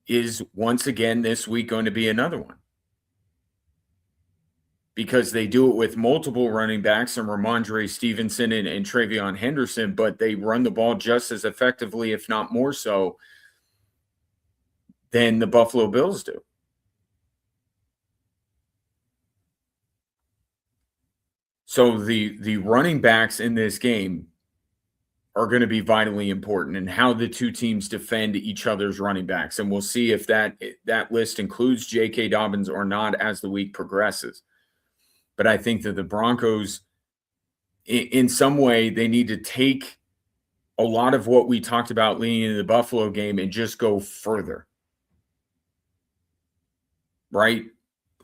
is once again this week going to be another one, because they do it with multiple running backs and Ramondre Stevenson and Travion Henderson, but they run the ball just as effectively, if not more so, than the Buffalo Bills do. So the running backs in this game are going to be vitally important, and how the two teams defend each other's running backs. And we'll see if that list includes J.K. Dobbins or not as the week progresses. But I think that the Broncos, in some way, they need to take a lot of what we talked about leading into the Buffalo game and just go further. Right?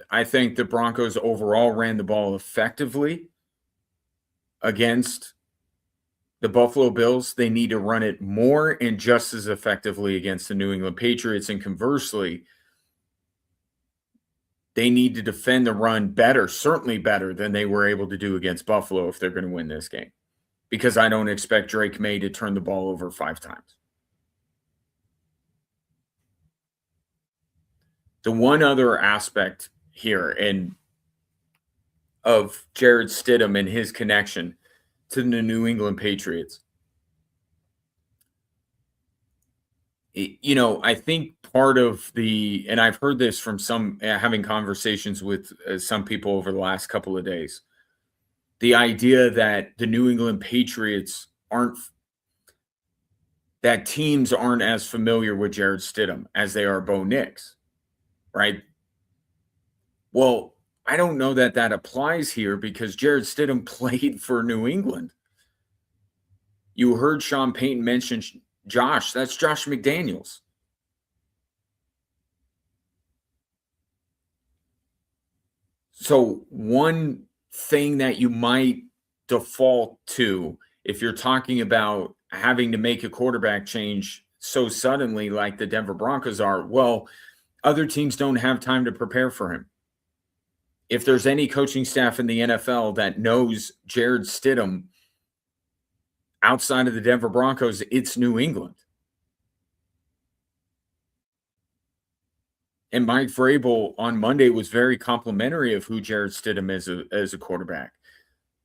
I think the Broncos overall ran the ball effectively against the Buffalo Bills. They need to run it more and just as effectively against the New England Patriots. And conversely, They need to defend the run better, certainly better than they were able to do against Buffalo if they're going to win this game. Because I don't expect Drake May to turn the ball over 5 times. The one other aspect here and of Jared Stidham and his connection to the New England Patriots. I think part of and I've heard this from some having conversations with some people over the last couple of days. The idea that the New England Patriots that teams aren't as familiar with Jared Stidham as they are Bo Nix, right? Well, I don't know that that applies here because Jared Stidham played for New England. You heard Sean Payton mention Josh. That's Josh McDaniels. So one thing that you might default to if you're talking about having to make a quarterback change so suddenly like the Denver Broncos are, well, other teams don't have time to prepare for him. If there's any coaching staff in the NFL that knows Jared Stidham outside of the Denver Broncos, it's New England. And Mike Vrabel on Monday was very complimentary of who Jared Stidham is as a quarterback.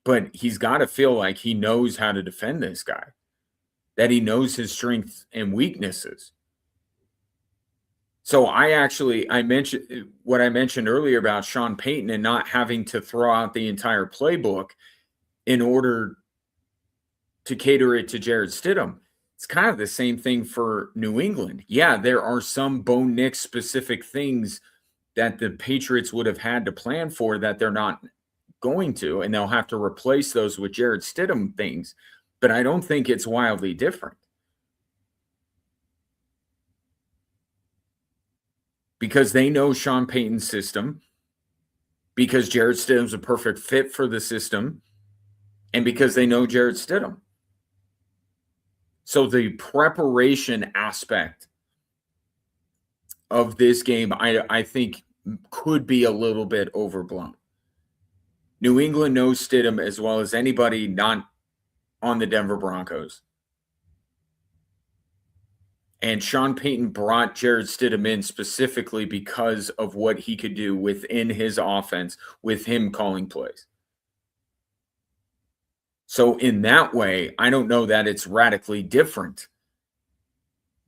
But he's got to feel like he knows how to defend this guy, that he knows his strengths and weaknesses. So I mentioned what I mentioned earlier about Sean Payton and not having to throw out the entire playbook in order to cater it to Jared Stidham. It's kind of the same thing for New England. Yeah, there are some Bo Nix specific things that the Patriots would have had to plan for that they're not going to, and they'll have to replace those with Jared Stidham things. But I don't think it's wildly different. Because they know Sean Payton's system, because Jared Stidham's a perfect fit for the system, and because they know Jared Stidham. So the preparation aspect of this game, I think, could be a little bit overblown. New England knows Stidham as well as anybody not on the Denver Broncos. And Sean Payton brought Jared Stidham in specifically because of what he could do within his offense with him calling plays. So in that way, I don't know that it's radically different,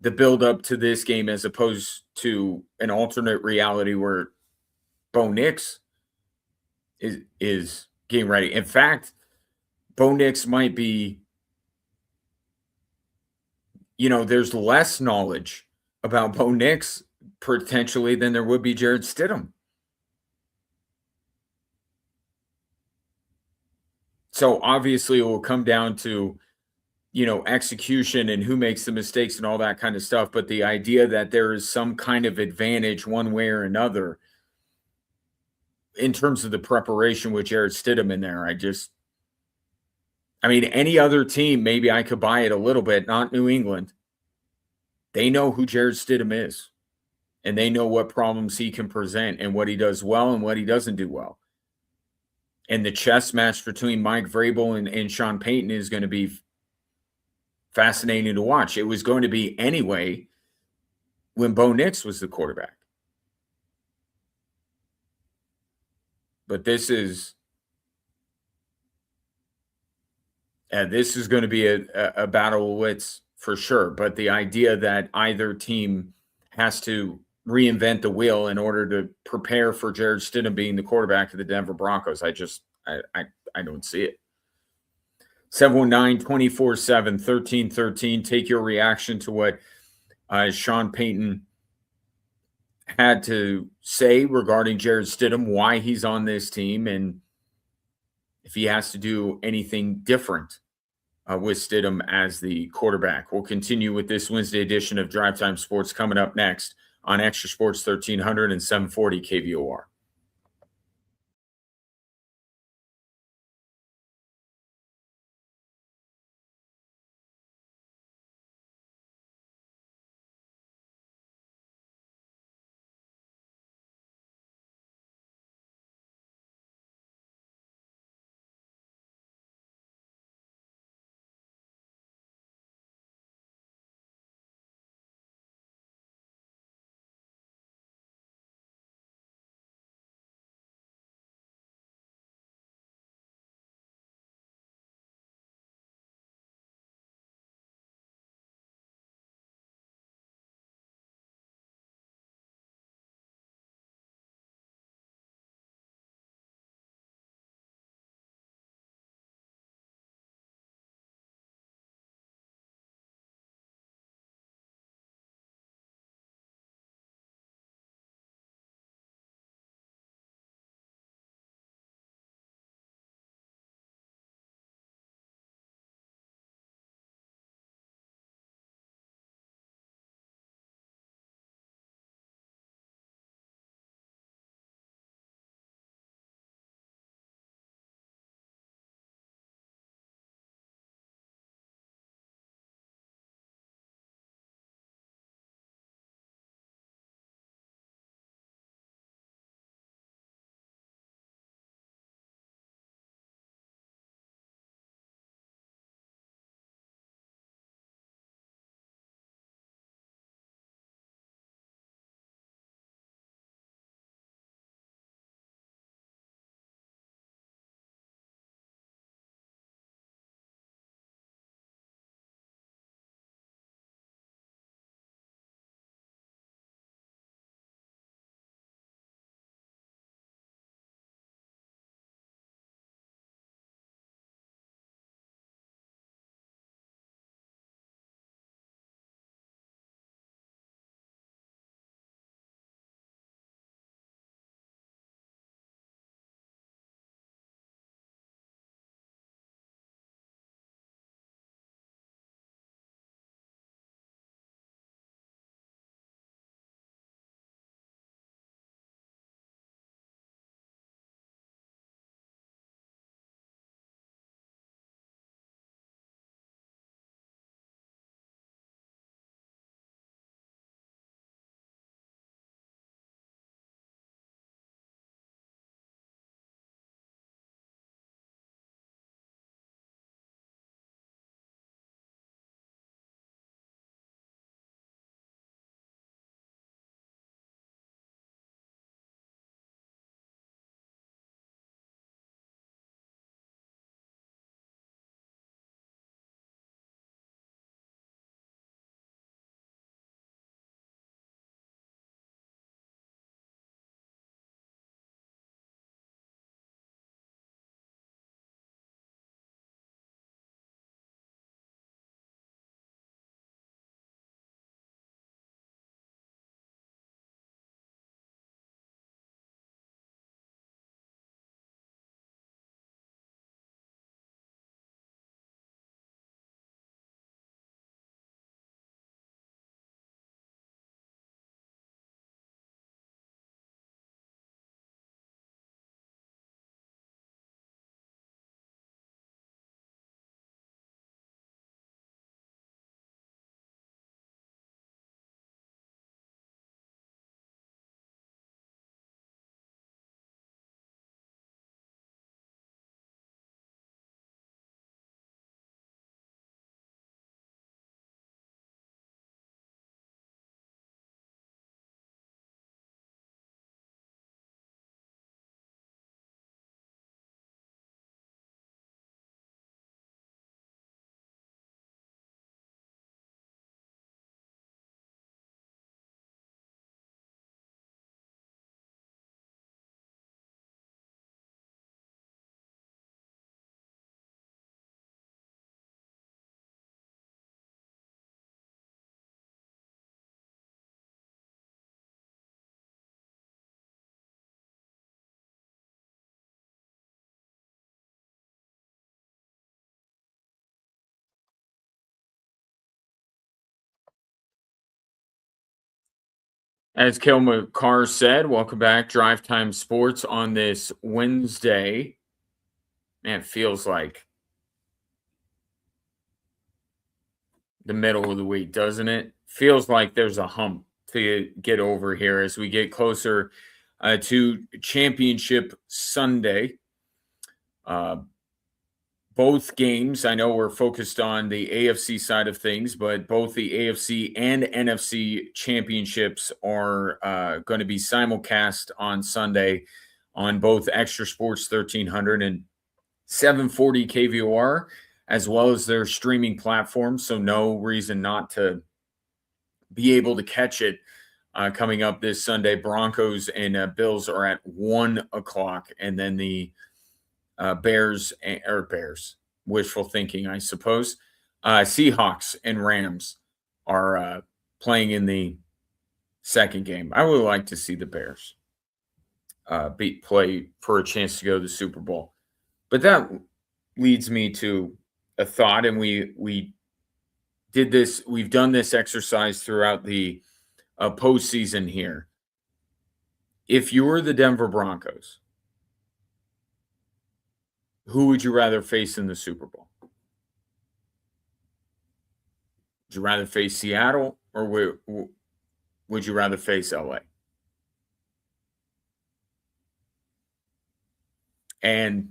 the build up to this game as opposed to an alternate reality where Bo Nix is getting ready. In fact, Bo Nix might be, there's less knowledge about Bo Nix potentially than there would be Jared Stidham. So obviously it will come down to, execution and who makes the mistakes and all that kind of stuff. But the idea that there is some kind of advantage one way or another in terms of the preparation with Jared Stidham in there, any other team, maybe I could buy it a little bit, not New England. They know who Jared Stidham is, and they know what problems he can present and what he does well and what he doesn't do well. And the chess match between Mike Vrabel and Sean Payton is going to be fascinating to watch. It was going to be anyway when Bo Nix was the quarterback. But this is going to be a battle of wits for sure. But the idea that either team has to reinvent the wheel in order to prepare for Jared Stidham being the quarterback of the Denver Broncos, I don't see it. 719-247-1313. Take your reaction to what Sean Payton had to say regarding Jared Stidham, why he's on this team, and if he has to do anything different with Stidham as the quarterback. We'll continue with this Wednesday edition of Drive Time Sports coming up next on Extra Sports 1300 and 740 KVOR. As Kel McCarr said, welcome back, Drive Time Sports on this Wednesday. Man, it feels like the middle of the week, doesn't it? Feels like there's a hump to get over here as we get closer to Championship Sunday. Both games, I know we're focused on the AFC side of things, but both the AFC and NFC championships are going to be simulcast on Sunday on both Extra Sports 1300 and 740 KVOR, as well as their streaming platforms. So, no reason not to be able to catch it coming up this Sunday. Broncos and Bills are at 1 o'clock, and then the Bears, wishful thinking, I suppose. Seahawks and Rams are playing in the second game. I would like to see the Bears play for a chance to go to the Super Bowl. But that leads me to a thought, and we did this. We've done this exercise throughout the postseason here. If you were the Denver Broncos, who would you rather face in the Super Bowl? Would you rather face Seattle, or would you rather face LA? And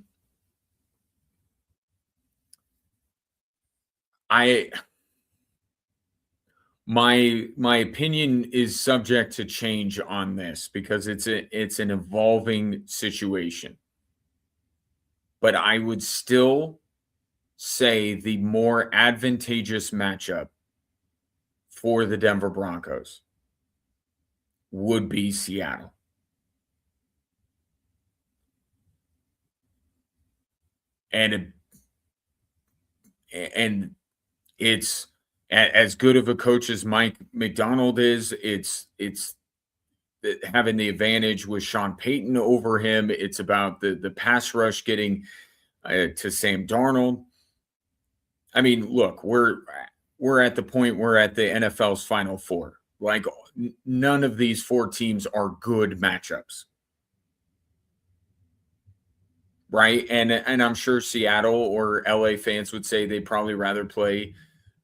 my opinion is subject to change on this because it's an evolving situation. But I would still say the more advantageous matchup for the Denver Broncos would be Seattle. And it's as good of a coach as Mike McDonald is. It's having the advantage with Sean Payton over him. It's about the pass rush getting to Sam Darnold. I mean, look, we're at the point we're at the NFL's Final Four. Like none of these four teams are good matchups, right? And I'm sure Seattle or LA fans would say they'd probably rather play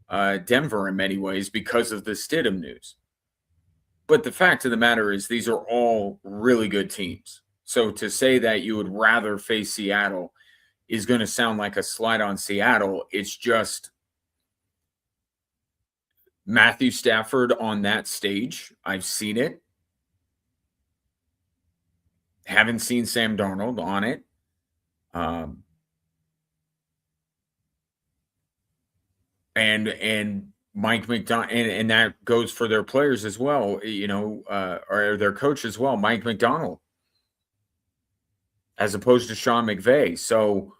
Denver in many ways because of the Stidham news. But the fact of the matter is, these are all really good teams. So to say that you would rather face Seattle is going to sound like a slight on Seattle. It's just Matthew Stafford on that stage. I've seen it. Haven't seen Sam Darnold on it. And Mike McDonald, and that goes for their players as well, or their coach as well, Mike McDonald, as opposed to Sean McVay. So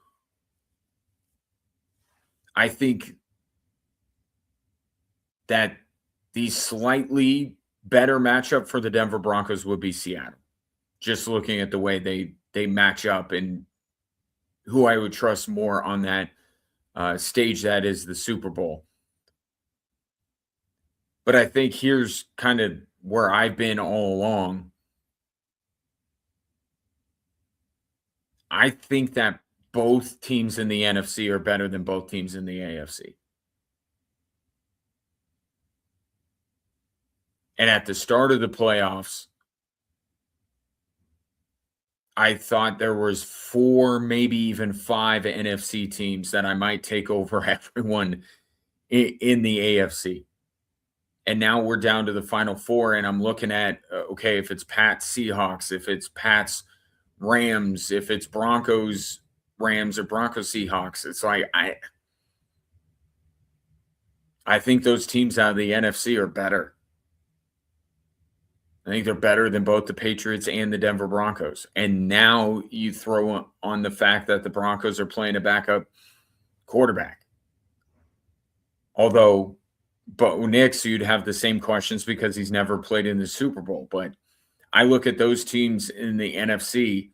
I think that the slightly better matchup for the Denver Broncos would be Seattle. Just looking at the way they match up and who I would trust more on that stage that is the Super Bowl. But I think here's kind of where I've been all along. I think that both teams in the NFC are better than both teams in the AFC. And at the start of the playoffs, I thought there was 4, maybe even 5 NFC teams that I might take over everyone in the AFC. And now we're down to the final 4, and I'm looking at, okay, if it's Pats Seahawks, if it's Pats Rams, if it's Broncos Rams or Broncos Seahawks, it's like I think those teams out of the NFC are better. I think they're better than both the Patriots and the Denver Broncos. And now you throw on the fact that the Broncos are playing a backup quarterback. Although, but Nix, you'd have the same questions because he's never played in the Super Bowl. But I look at those teams in the NFC,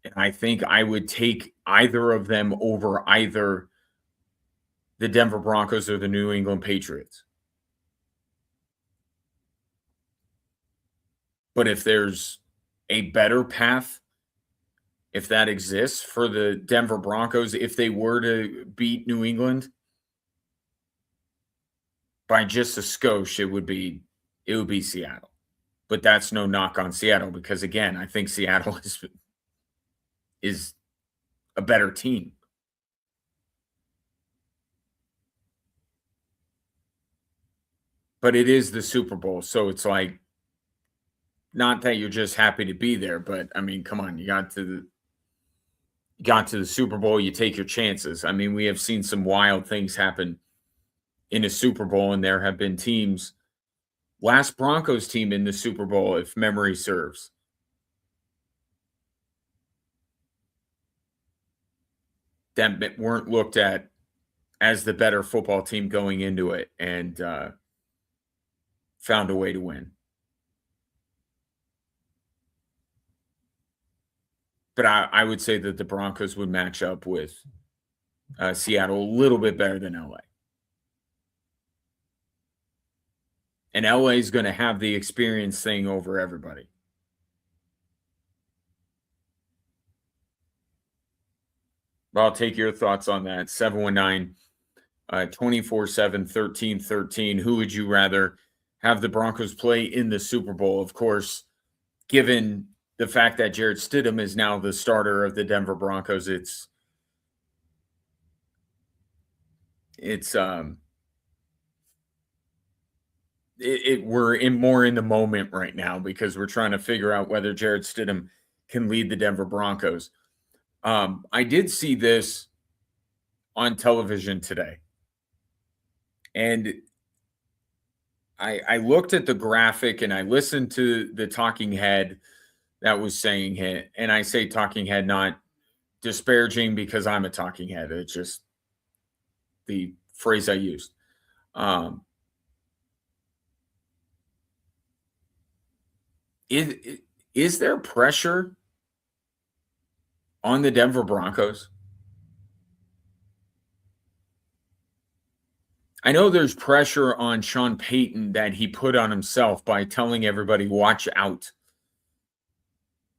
and I think I would take either of them over either the Denver Broncos or the New England Patriots. But if there's a better path, if that exists for the Denver Broncos, if they were to beat New England by just a skosh, it would be Seattle. But that's no knock on Seattle because again, I think Seattle is a better team. But it is the Super Bowl, so it's like not that you're just happy to be there, but I mean, come on, you got to the Super Bowl, you take your chances. I mean, we have seen some wild things happen in a Super Bowl, and there have been teams. Last Broncos team in the Super Bowl, if memory serves, that weren't looked at as the better football team going into it, and found a way to win. But I would say that the Broncos would match up with Seattle a little bit better than LA. And LA is going to have the experience thing over everybody. But I'll take your thoughts on that. 719 24/7 1313. Who would you rather have the Broncos play in the Super Bowl? Of course, given the fact that Jared Stidham is now the starter of the Denver Broncos, it's we're in more in the moment right now because we're trying to figure out whether Jared Stidham can lead the Denver Broncos. I did see this on television today, and I looked at the graphic and I listened to the talking head that was saying it, and I say talking head not disparaging because I'm a talking head. It's just the phrase I used. Um, is there pressure on the Denver Broncos? I know there's pressure on Sean Payton that he put on himself by telling everybody, watch out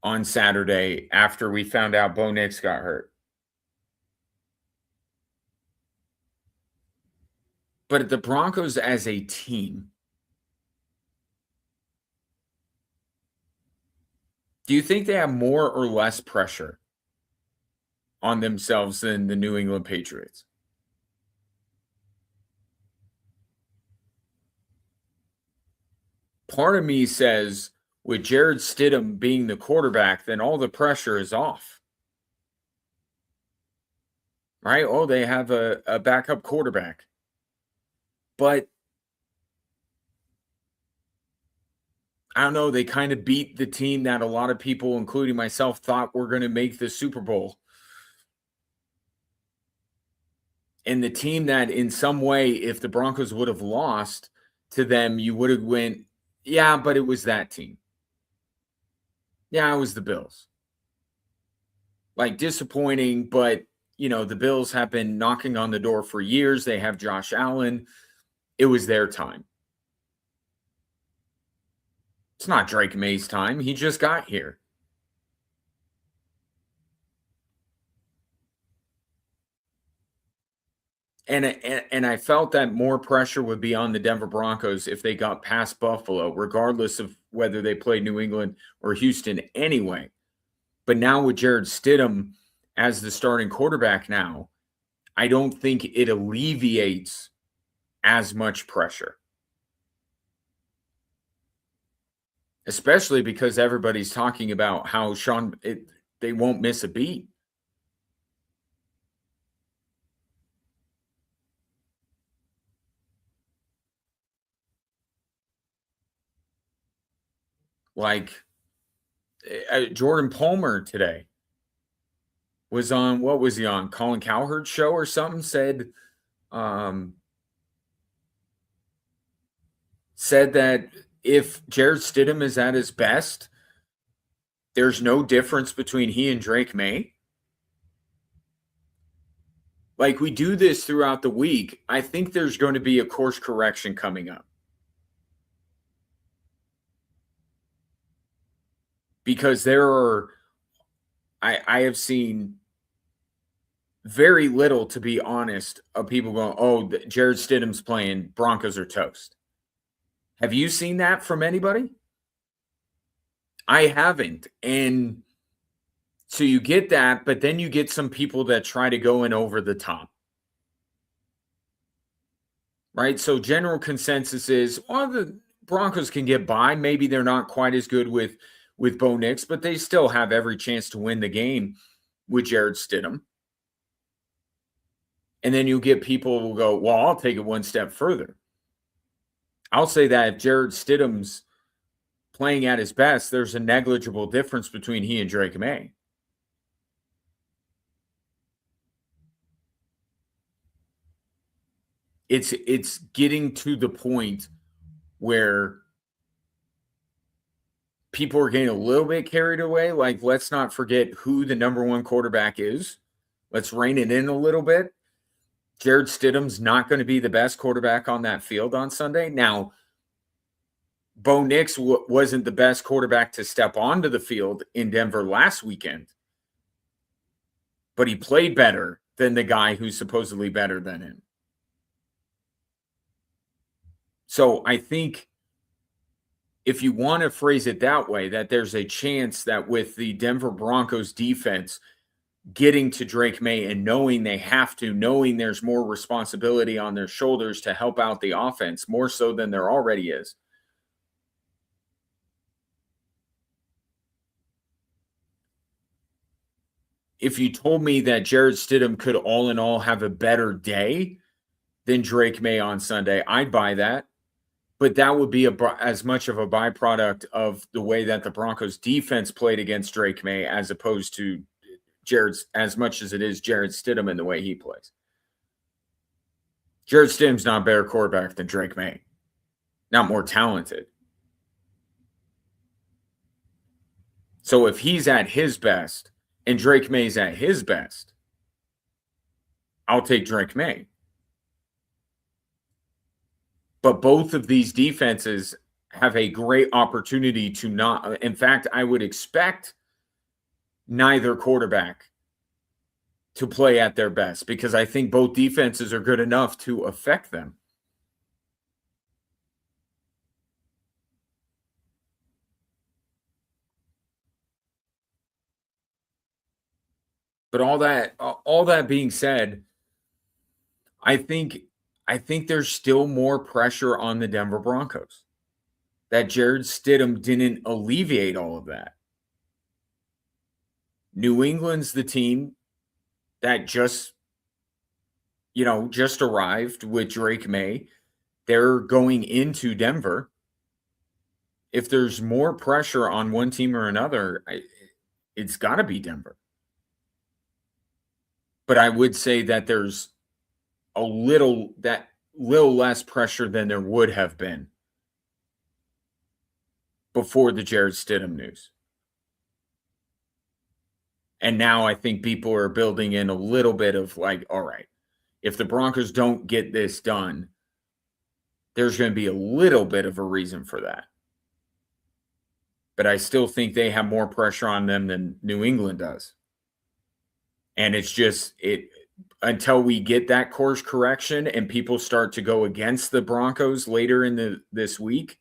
on Saturday after we found out Bo Nix got hurt. But the Broncos as a team, do you think they have more or less pressure on themselves than the New England Patriots? Part of me says with Jared Stidham being the quarterback, then all the pressure is off. Right? Oh, they have a backup quarterback. But I don't know, they kind of beat the team that a lot of people, including myself, thought were going to make the Super Bowl. And the team that in some way, if the Broncos would have lost to them, you would have went, yeah, but it was that team. Yeah, it was the Bills. Like disappointing, but the Bills have been knocking on the door for years. They have Josh Allen. It was their time. It's not Drake May's time. He just got here. And I felt that more pressure would be on the Denver Broncos if they got past Buffalo, regardless of whether they played New England or Houston anyway. But now with Jared Stidham as the starting quarterback now, I don't think it alleviates as much pressure. Especially because everybody's talking about how they won't miss a beat. Like Jordan Palmer today was on, what was he on? Colin Cowherd's show or something, um, said that if Jared Stidham is at his best, there's no difference between he and Drake May. Like we do this throughout the week. I think there's going to be a course correction coming up. because I have seen very little, to be honest, of people going, "Oh, Jared Stidham's playing, Broncos are toast." Have you seen that from anybody? I haven't, and so you get that, but then you get some people that try to go in over the top, right? So general consensus is, well, the Broncos can get by. Maybe they're not quite as good with Bo Nix, but they still have every chance to win the game with Jared Stidham. And then you get people who go, well, I'll take it one step further. I'll say that if Jared Stidham's playing at his best, there's a negligible difference between he and Drake May. It's getting to the point where people are getting a little bit carried away. Like, let's not forget who the number one quarterback is. Let's rein it in a little bit. Jared Stidham's not going to be the best quarterback on that field on Sunday. Now, Bo Nix wasn't the best quarterback to step onto the field in Denver last weekend, but he played better than the guy who's supposedly better than him. So I think if you want to phrase it that way, that there's a chance that with the Denver Broncos defense getting to Drake May and knowing they have to, knowing there's more responsibility on their shoulders to help out the offense, more so than there already is. If you told me that Jared Stidham could all in all have a better day than Drake May on Sunday, I'd buy that. But that would be as much of a byproduct of the way that the Broncos defense played against Drake May as opposed to Jared's, as much as it is Jared Stidham and the way he plays. Jared Stidham's not a better quarterback than Drake May, not more talented. So if he's at his best and Drake May's at his best, I'll take Drake May. But both of these defenses have a great opportunity to not. In fact, I would expect neither quarterback to play at their best because I think both defenses are good enough to affect them. But all that being said, I think there's still more pressure on the Denver Broncos. That Jared Stidham didn't alleviate all of that. New England's the team that just arrived with Drake May. They're going into Denver. If there's more pressure on one team or another, it's got to be Denver. But I would say that there's a little less pressure than there would have been before the Jared Stidham news. And now I think people are building in a little bit of like, all right, if the Broncos don't get this done, there's going to be a little bit of a reason for that. But I still think they have more pressure on them than New England does. And it's just until we get that course correction and people start to go against the Broncos later in this week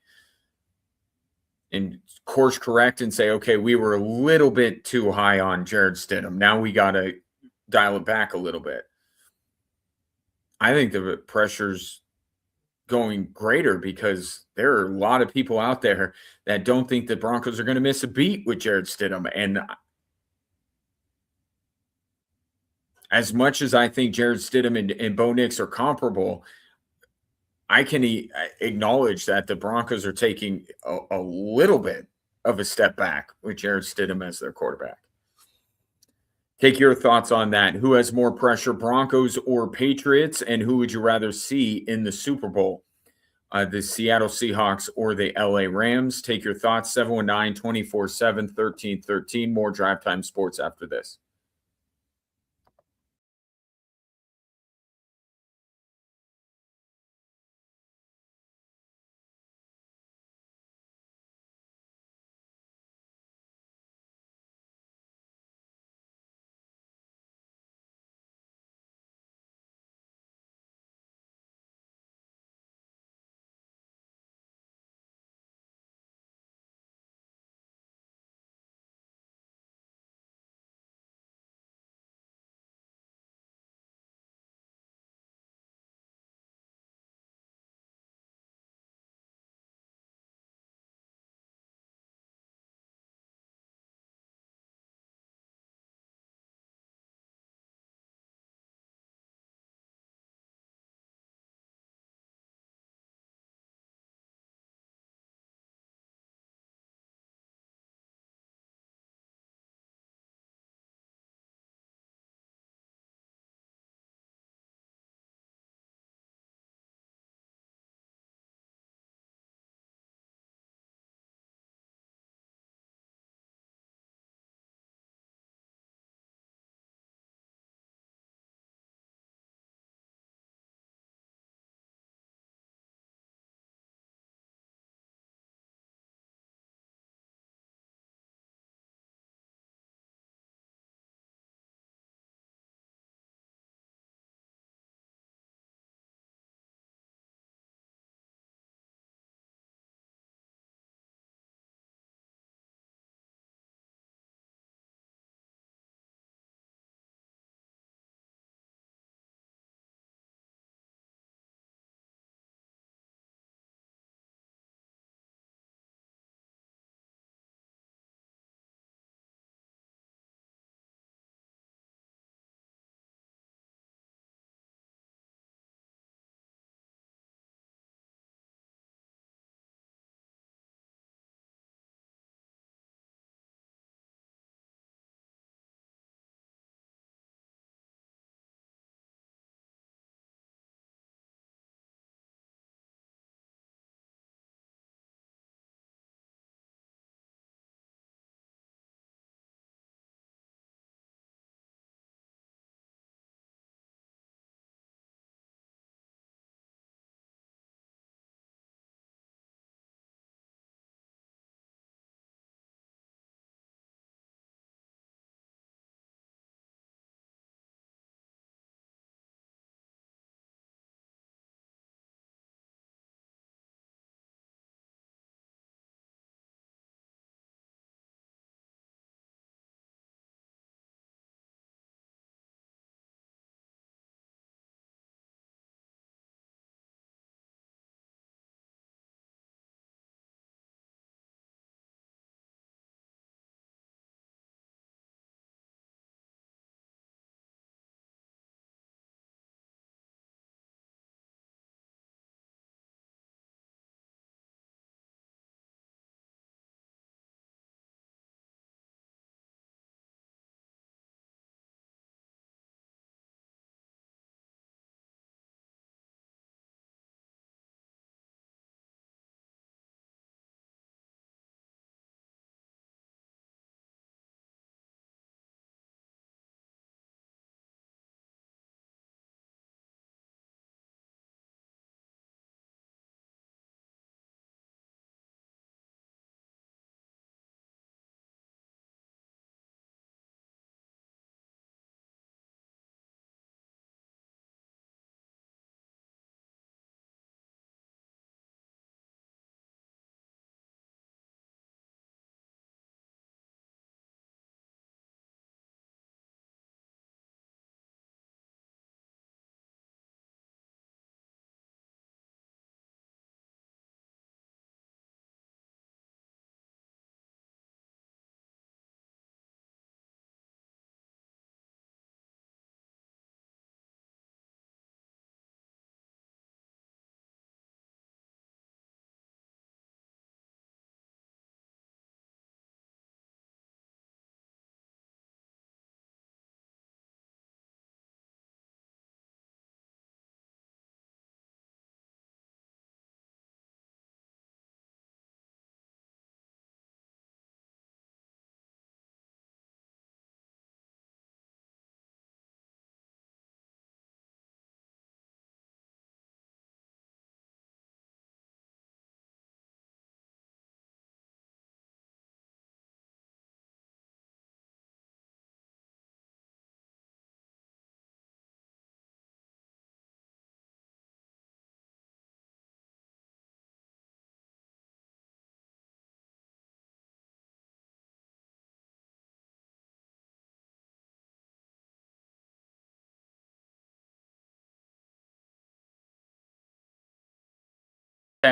and course correct and say, okay, we were a little bit too high on Jared Stidham. Now we got to dial it back a little bit. I think the pressure's going greater because there are a lot of people out there that don't think the Broncos are going to miss a beat with Jared Stidham. And as much as I think Jared Stidham and Bo Nix are comparable, I can acknowledge that the Broncos are taking a little bit of a step back with Jared Stidham as their quarterback. Take your thoughts on that. Who has more pressure, Broncos or Patriots? And who would you rather see in the Super Bowl? The Seattle Seahawks or the LA Rams? Take your thoughts, 719-247-1313. More Drive Time Sports after this.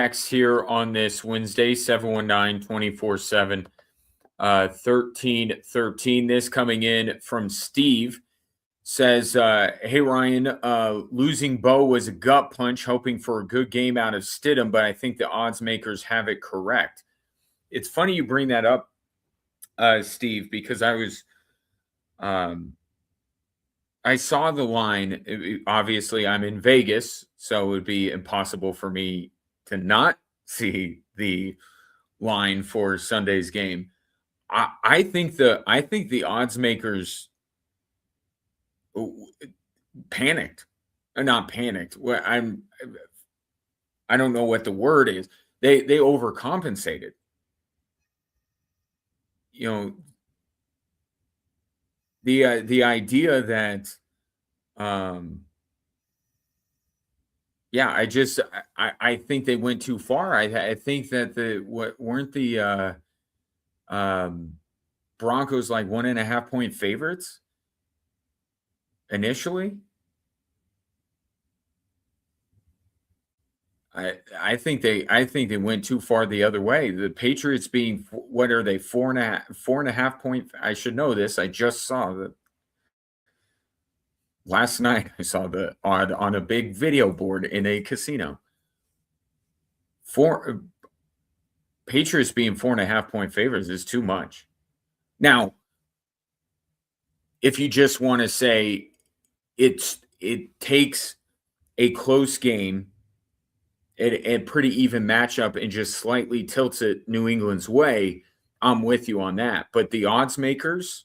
text here on this Wednesday, 719-24/7, 1313. This coming in from Steve says, hey, Ryan, losing Bo was a gut punch, hoping for a good game out of Stidham, but I think the odds makers have it correct. It's funny you bring that up, Steve, because I saw the line. Obviously, I'm in Vegas, so it would be impossible for me to not see the line for Sunday's game. I think the odds makers panicked, not panicked. Well, I don't know what the word is. They overcompensated. You know, the idea that yeah, I think they went too far. I think that weren't the Broncos like 1.5-point favorites initially? I think they went too far the other way. The Patriots being, what are they, 4.5 point? I should know this. I just saw that last night. I saw the on a big video board in a casino. Patriots being 4.5-point favorites is too much. Now, if you just want to say it takes a close game, a pretty even matchup, and just slightly tilts it New England's way, I'm with you on that. But the odds makers,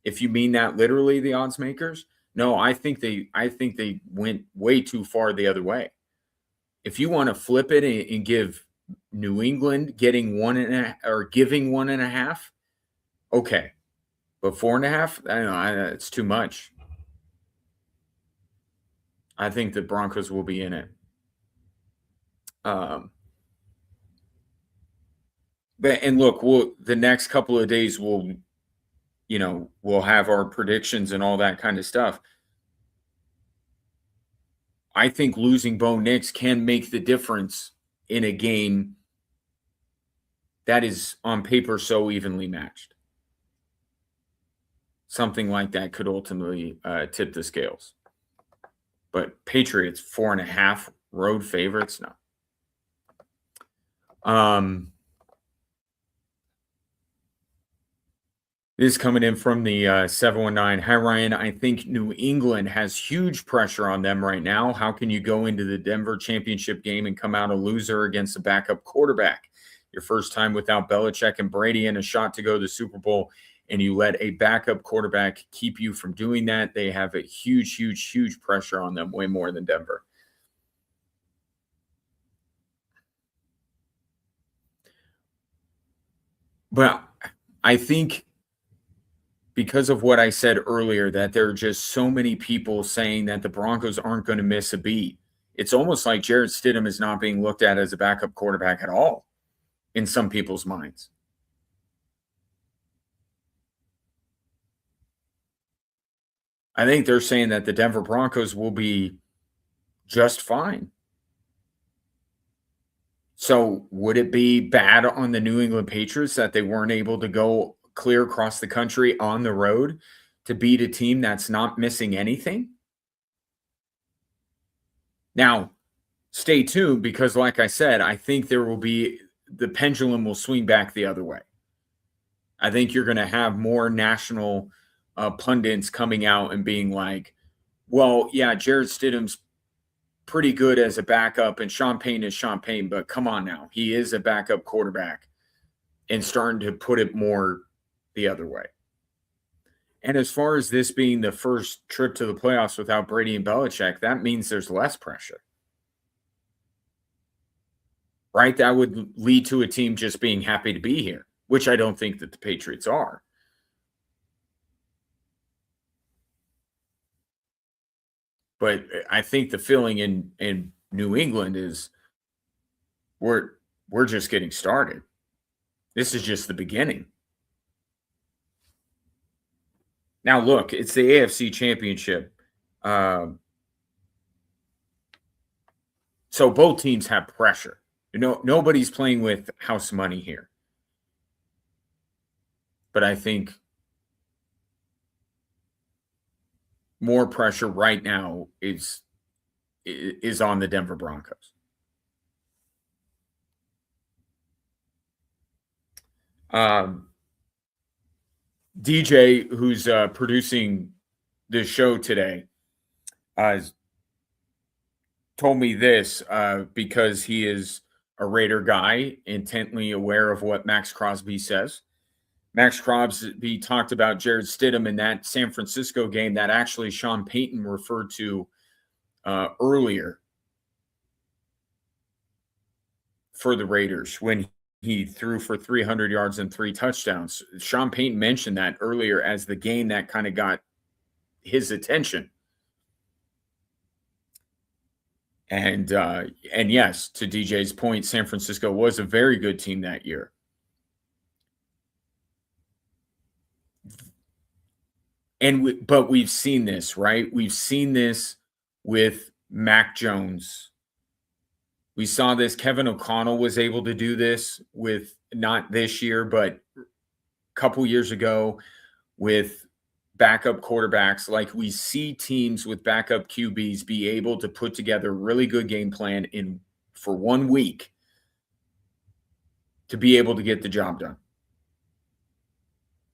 if you mean that literally, the odds makers, no, I think they went way too far the other way. If you want to flip it and give New England getting 1.5 or giving 1.5, okay. But 4.5, I don't know, it's too much. I think the Broncos will be in it. But and look, the next couple of days we'll have our predictions and all that kind of stuff. I think losing Bo Nix can make the difference in a game that is on paper so evenly matched. Something like that could ultimately tip the scales. But Patriots 4.5 road favorites, no. This is coming in from the 719. Hi, Ryan. I think New England has huge pressure on them right now. How can you go into the Denver championship game and come out a loser against a backup quarterback? Your first time without Belichick and Brady and a shot to go to the Super Bowl, and you let a backup quarterback keep you from doing that. They have a huge, huge, huge pressure on them, way more than Denver. But I think because of what I said earlier, that there are just so many people saying that the Broncos aren't going to miss a beat. It's almost like Jarrett Stidham is not being looked at as a backup quarterback at all in some people's minds. I think they're saying that the Denver Broncos will be just fine. So would it be bad on the New England Patriots that they weren't able to go clear across the country on the road to beat a team that's not missing anything? Now, stay tuned, because like I said, I think the pendulum will swing back the other way. I think you're going to have more national pundits coming out and being like, well, yeah, Jarrett Stidham's pretty good as a backup, and Sean Payton is Sean Payton, but come on now, he is a backup quarterback, and starting to put it more the other way. And as far as this being the first trip to the playoffs without Brady and Belichick, that means there's less pressure. Right? That would lead to a team just being happy to be here, which I don't think that the Patriots are. But I think the feeling in New England is we're just getting started. This is just the beginning. Now, look, it's the AFC Championship. So both teams have pressure. Nobody's playing with house money here. But I think more pressure right now is on the Denver Broncos. DJ, who's producing the show today, told me this because he is a Raider guy, intently aware of what Max Crosby says. Max Crosby talked about Jared Stidham in that San Francisco game that actually Sean Payton referred to earlier for the Raiders when he threw for 300 yards and 3 touchdowns. Sean Payton mentioned that earlier as the game that kind of got his attention. And yes, to DJ's point, San Francisco was a very good team that year. But we've seen this, right? We've seen this with Mac Jones. We saw this. Kevin O'Connell was able to do this with, not this year, but a couple years ago with backup quarterbacks. Like, we see teams with backup QBs be able to put together a really good game plan for 1 week to be able to get the job done.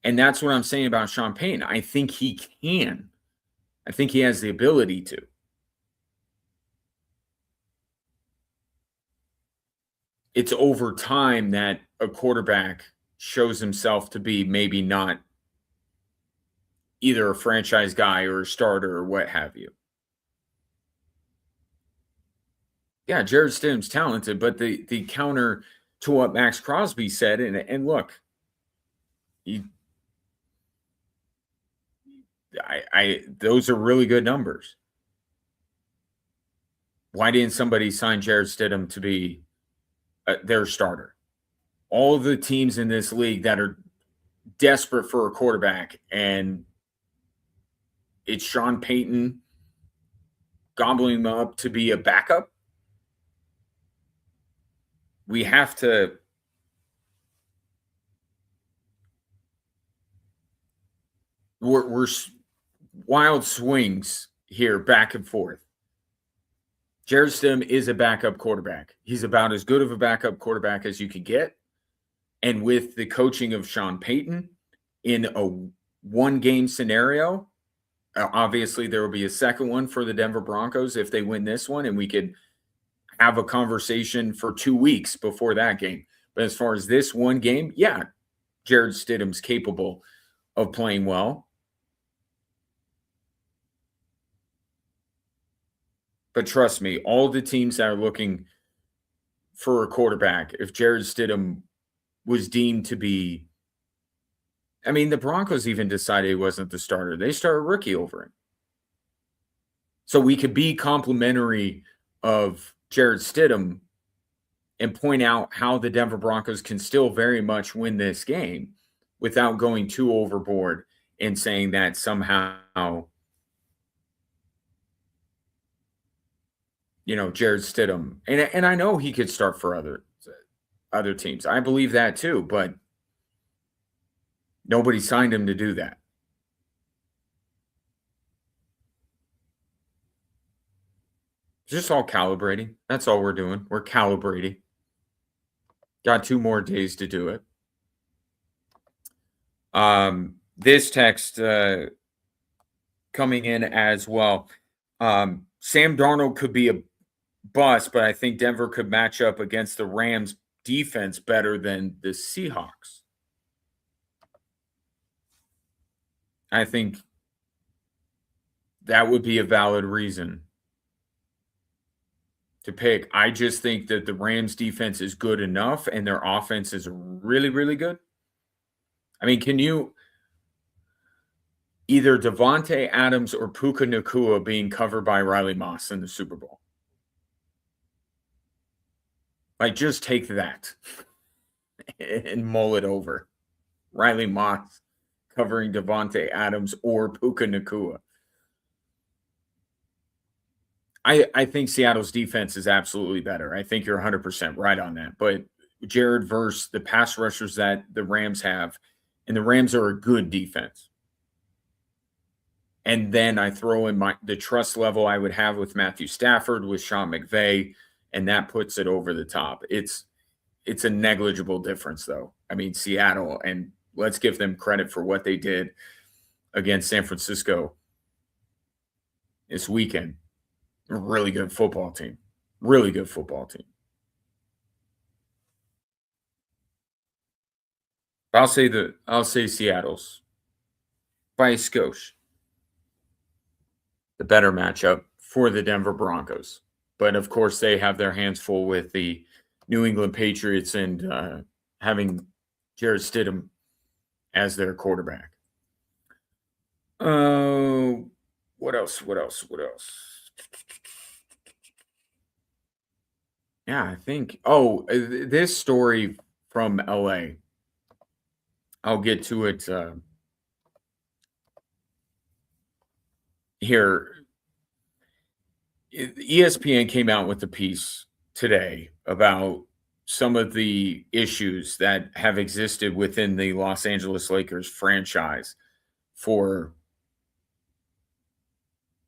And that's what I'm saying about Sean Payton. I think he can. I think he has the ability to. It's over time that a quarterback shows himself to be maybe not either a franchise guy or a starter or what have you. Yeah, Jared Stidham's talented, but the counter to what Max Crosby said, and look, those are really good numbers. Why didn't somebody sign Jared Stidham to be their starter? All of the teams in this league that are desperate for a quarterback, and it's Sean Payton gobbling them up to be a backup. We have to we're wild swings here back and forth. Jared Stidham is a backup quarterback. He's about as good of a backup quarterback as you can get. And with the coaching of Sean Payton in a 1-game scenario, obviously there will be a second one for the Denver Broncos if they win this one, and we could have a conversation for 2 weeks before that game. But as far as this 1 game, yeah, Jared Stidham's capable of playing well. But trust me, all the teams that are looking for a quarterback, if Jared Stidham was deemed to be, I mean, the Broncos even decided he wasn't the starter. They started a rookie over him. So we could be complimentary of Jared Stidham and point out how the Denver Broncos can still very much win this game without going too overboard and saying that somehow, Jared Stidham, and I know he could start for other teams. I believe that too, but nobody signed him to do that. Just all calibrating. That's all we're doing. We're calibrating. Got 2 more days to do it. This text coming in as well. Sam Darnold could be a bust, but I think Denver could match up against the Rams defense better than the Seahawks. I think that would be a valid reason to pick. I just think that the Rams defense is good enough and their offense is really, really good. I mean, can you either Devontae Adams or Puka Nacua being covered by Riley Moss in the Super Bowl? Like, just take that and mull it over. Riley Moss covering Devontae Adams or Puka Nacua. I think Seattle's defense is absolutely better. I think you're 100% right on that. But Jared versus the pass rushers that the Rams have, and the Rams are a good defense. And then I throw in the trust level I would have with Matthew Stafford, with Sean McVay, and that puts it over the top. It's a negligible difference, though. I mean, Seattle, and let's give them credit for what they did against San Francisco this weekend. A really good football team. Really good football team. I'll say Seattle's by a skosh. The better matchup for the Denver Broncos. But of course, they have their hands full with the New England Patriots and having Jarrett Stidham as their quarterback. What else? Yeah, I think. This story from LA. I'll get to it here. ESPN came out with a piece today about some of the issues that have existed within the Los Angeles Lakers franchise for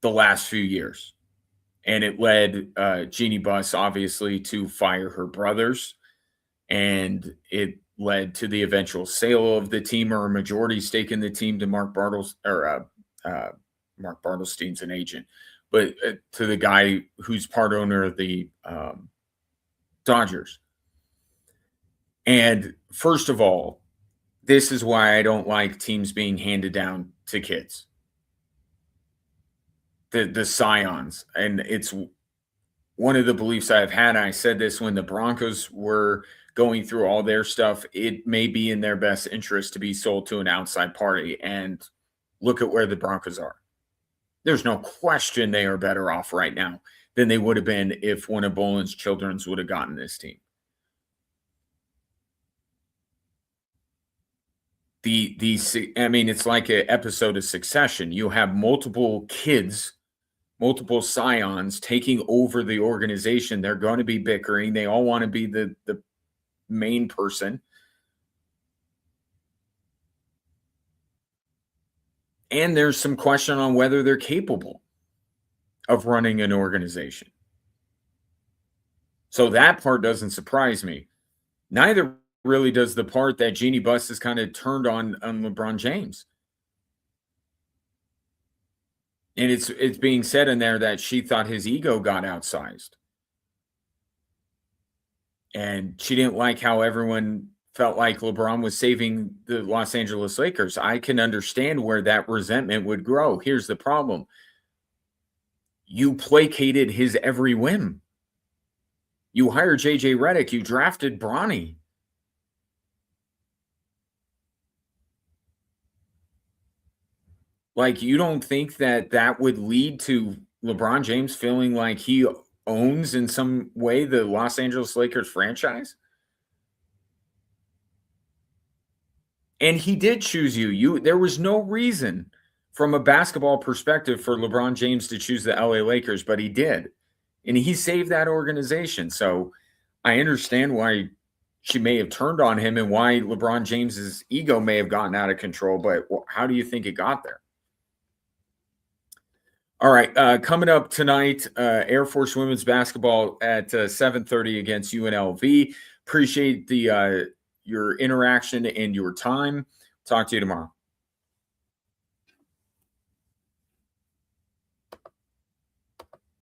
the last few years. And it led Jeannie Buss, obviously, to fire her brothers. And it led to the eventual sale of the team, or a majority stake in the team, to Mark Bartelstein's an agent, but to the guy who's part owner of the Dodgers. And first of all, this is why I don't like teams being handed down to kids. The scions. And it's one of the beliefs I've had. I said this when the Broncos were going through all their stuff. It may be in their best interest to be sold to an outside party. And look at where the Broncos are. There's no question they are better off right now than they would have been if one of Bolin's children would have gotten this team. It's like an episode of Succession. You have multiple kids, multiple scions taking over the organization. They're going to be bickering. They all want to be the main person. And there's some question on whether they're capable of running an organization. So that part doesn't surprise me. Neither really does the part that Jeannie Buss has kind of turned on LeBron James. And it's being said in there that she thought his ego got outsized. And she didn't like how everyone felt like LeBron was saving the Los Angeles Lakers. I can understand where that resentment would grow. Here's the problem. You placated his every whim. You hired J.J. Redick. You drafted Bronny. Like, you don't think that would lead to LeBron James feeling like he owns in some way the Los Angeles Lakers franchise? And he did choose you. There was no reason from a basketball perspective for LeBron James to choose the LA Lakers, but he did. And he saved that organization. So I understand why she may have turned on him and why LeBron James's ego may have gotten out of control, but how do you think it got there? All right, coming up tonight, Air Force women's basketball at 7:30 against UNLV. Appreciate your interaction and your time. Talk to you tomorrow.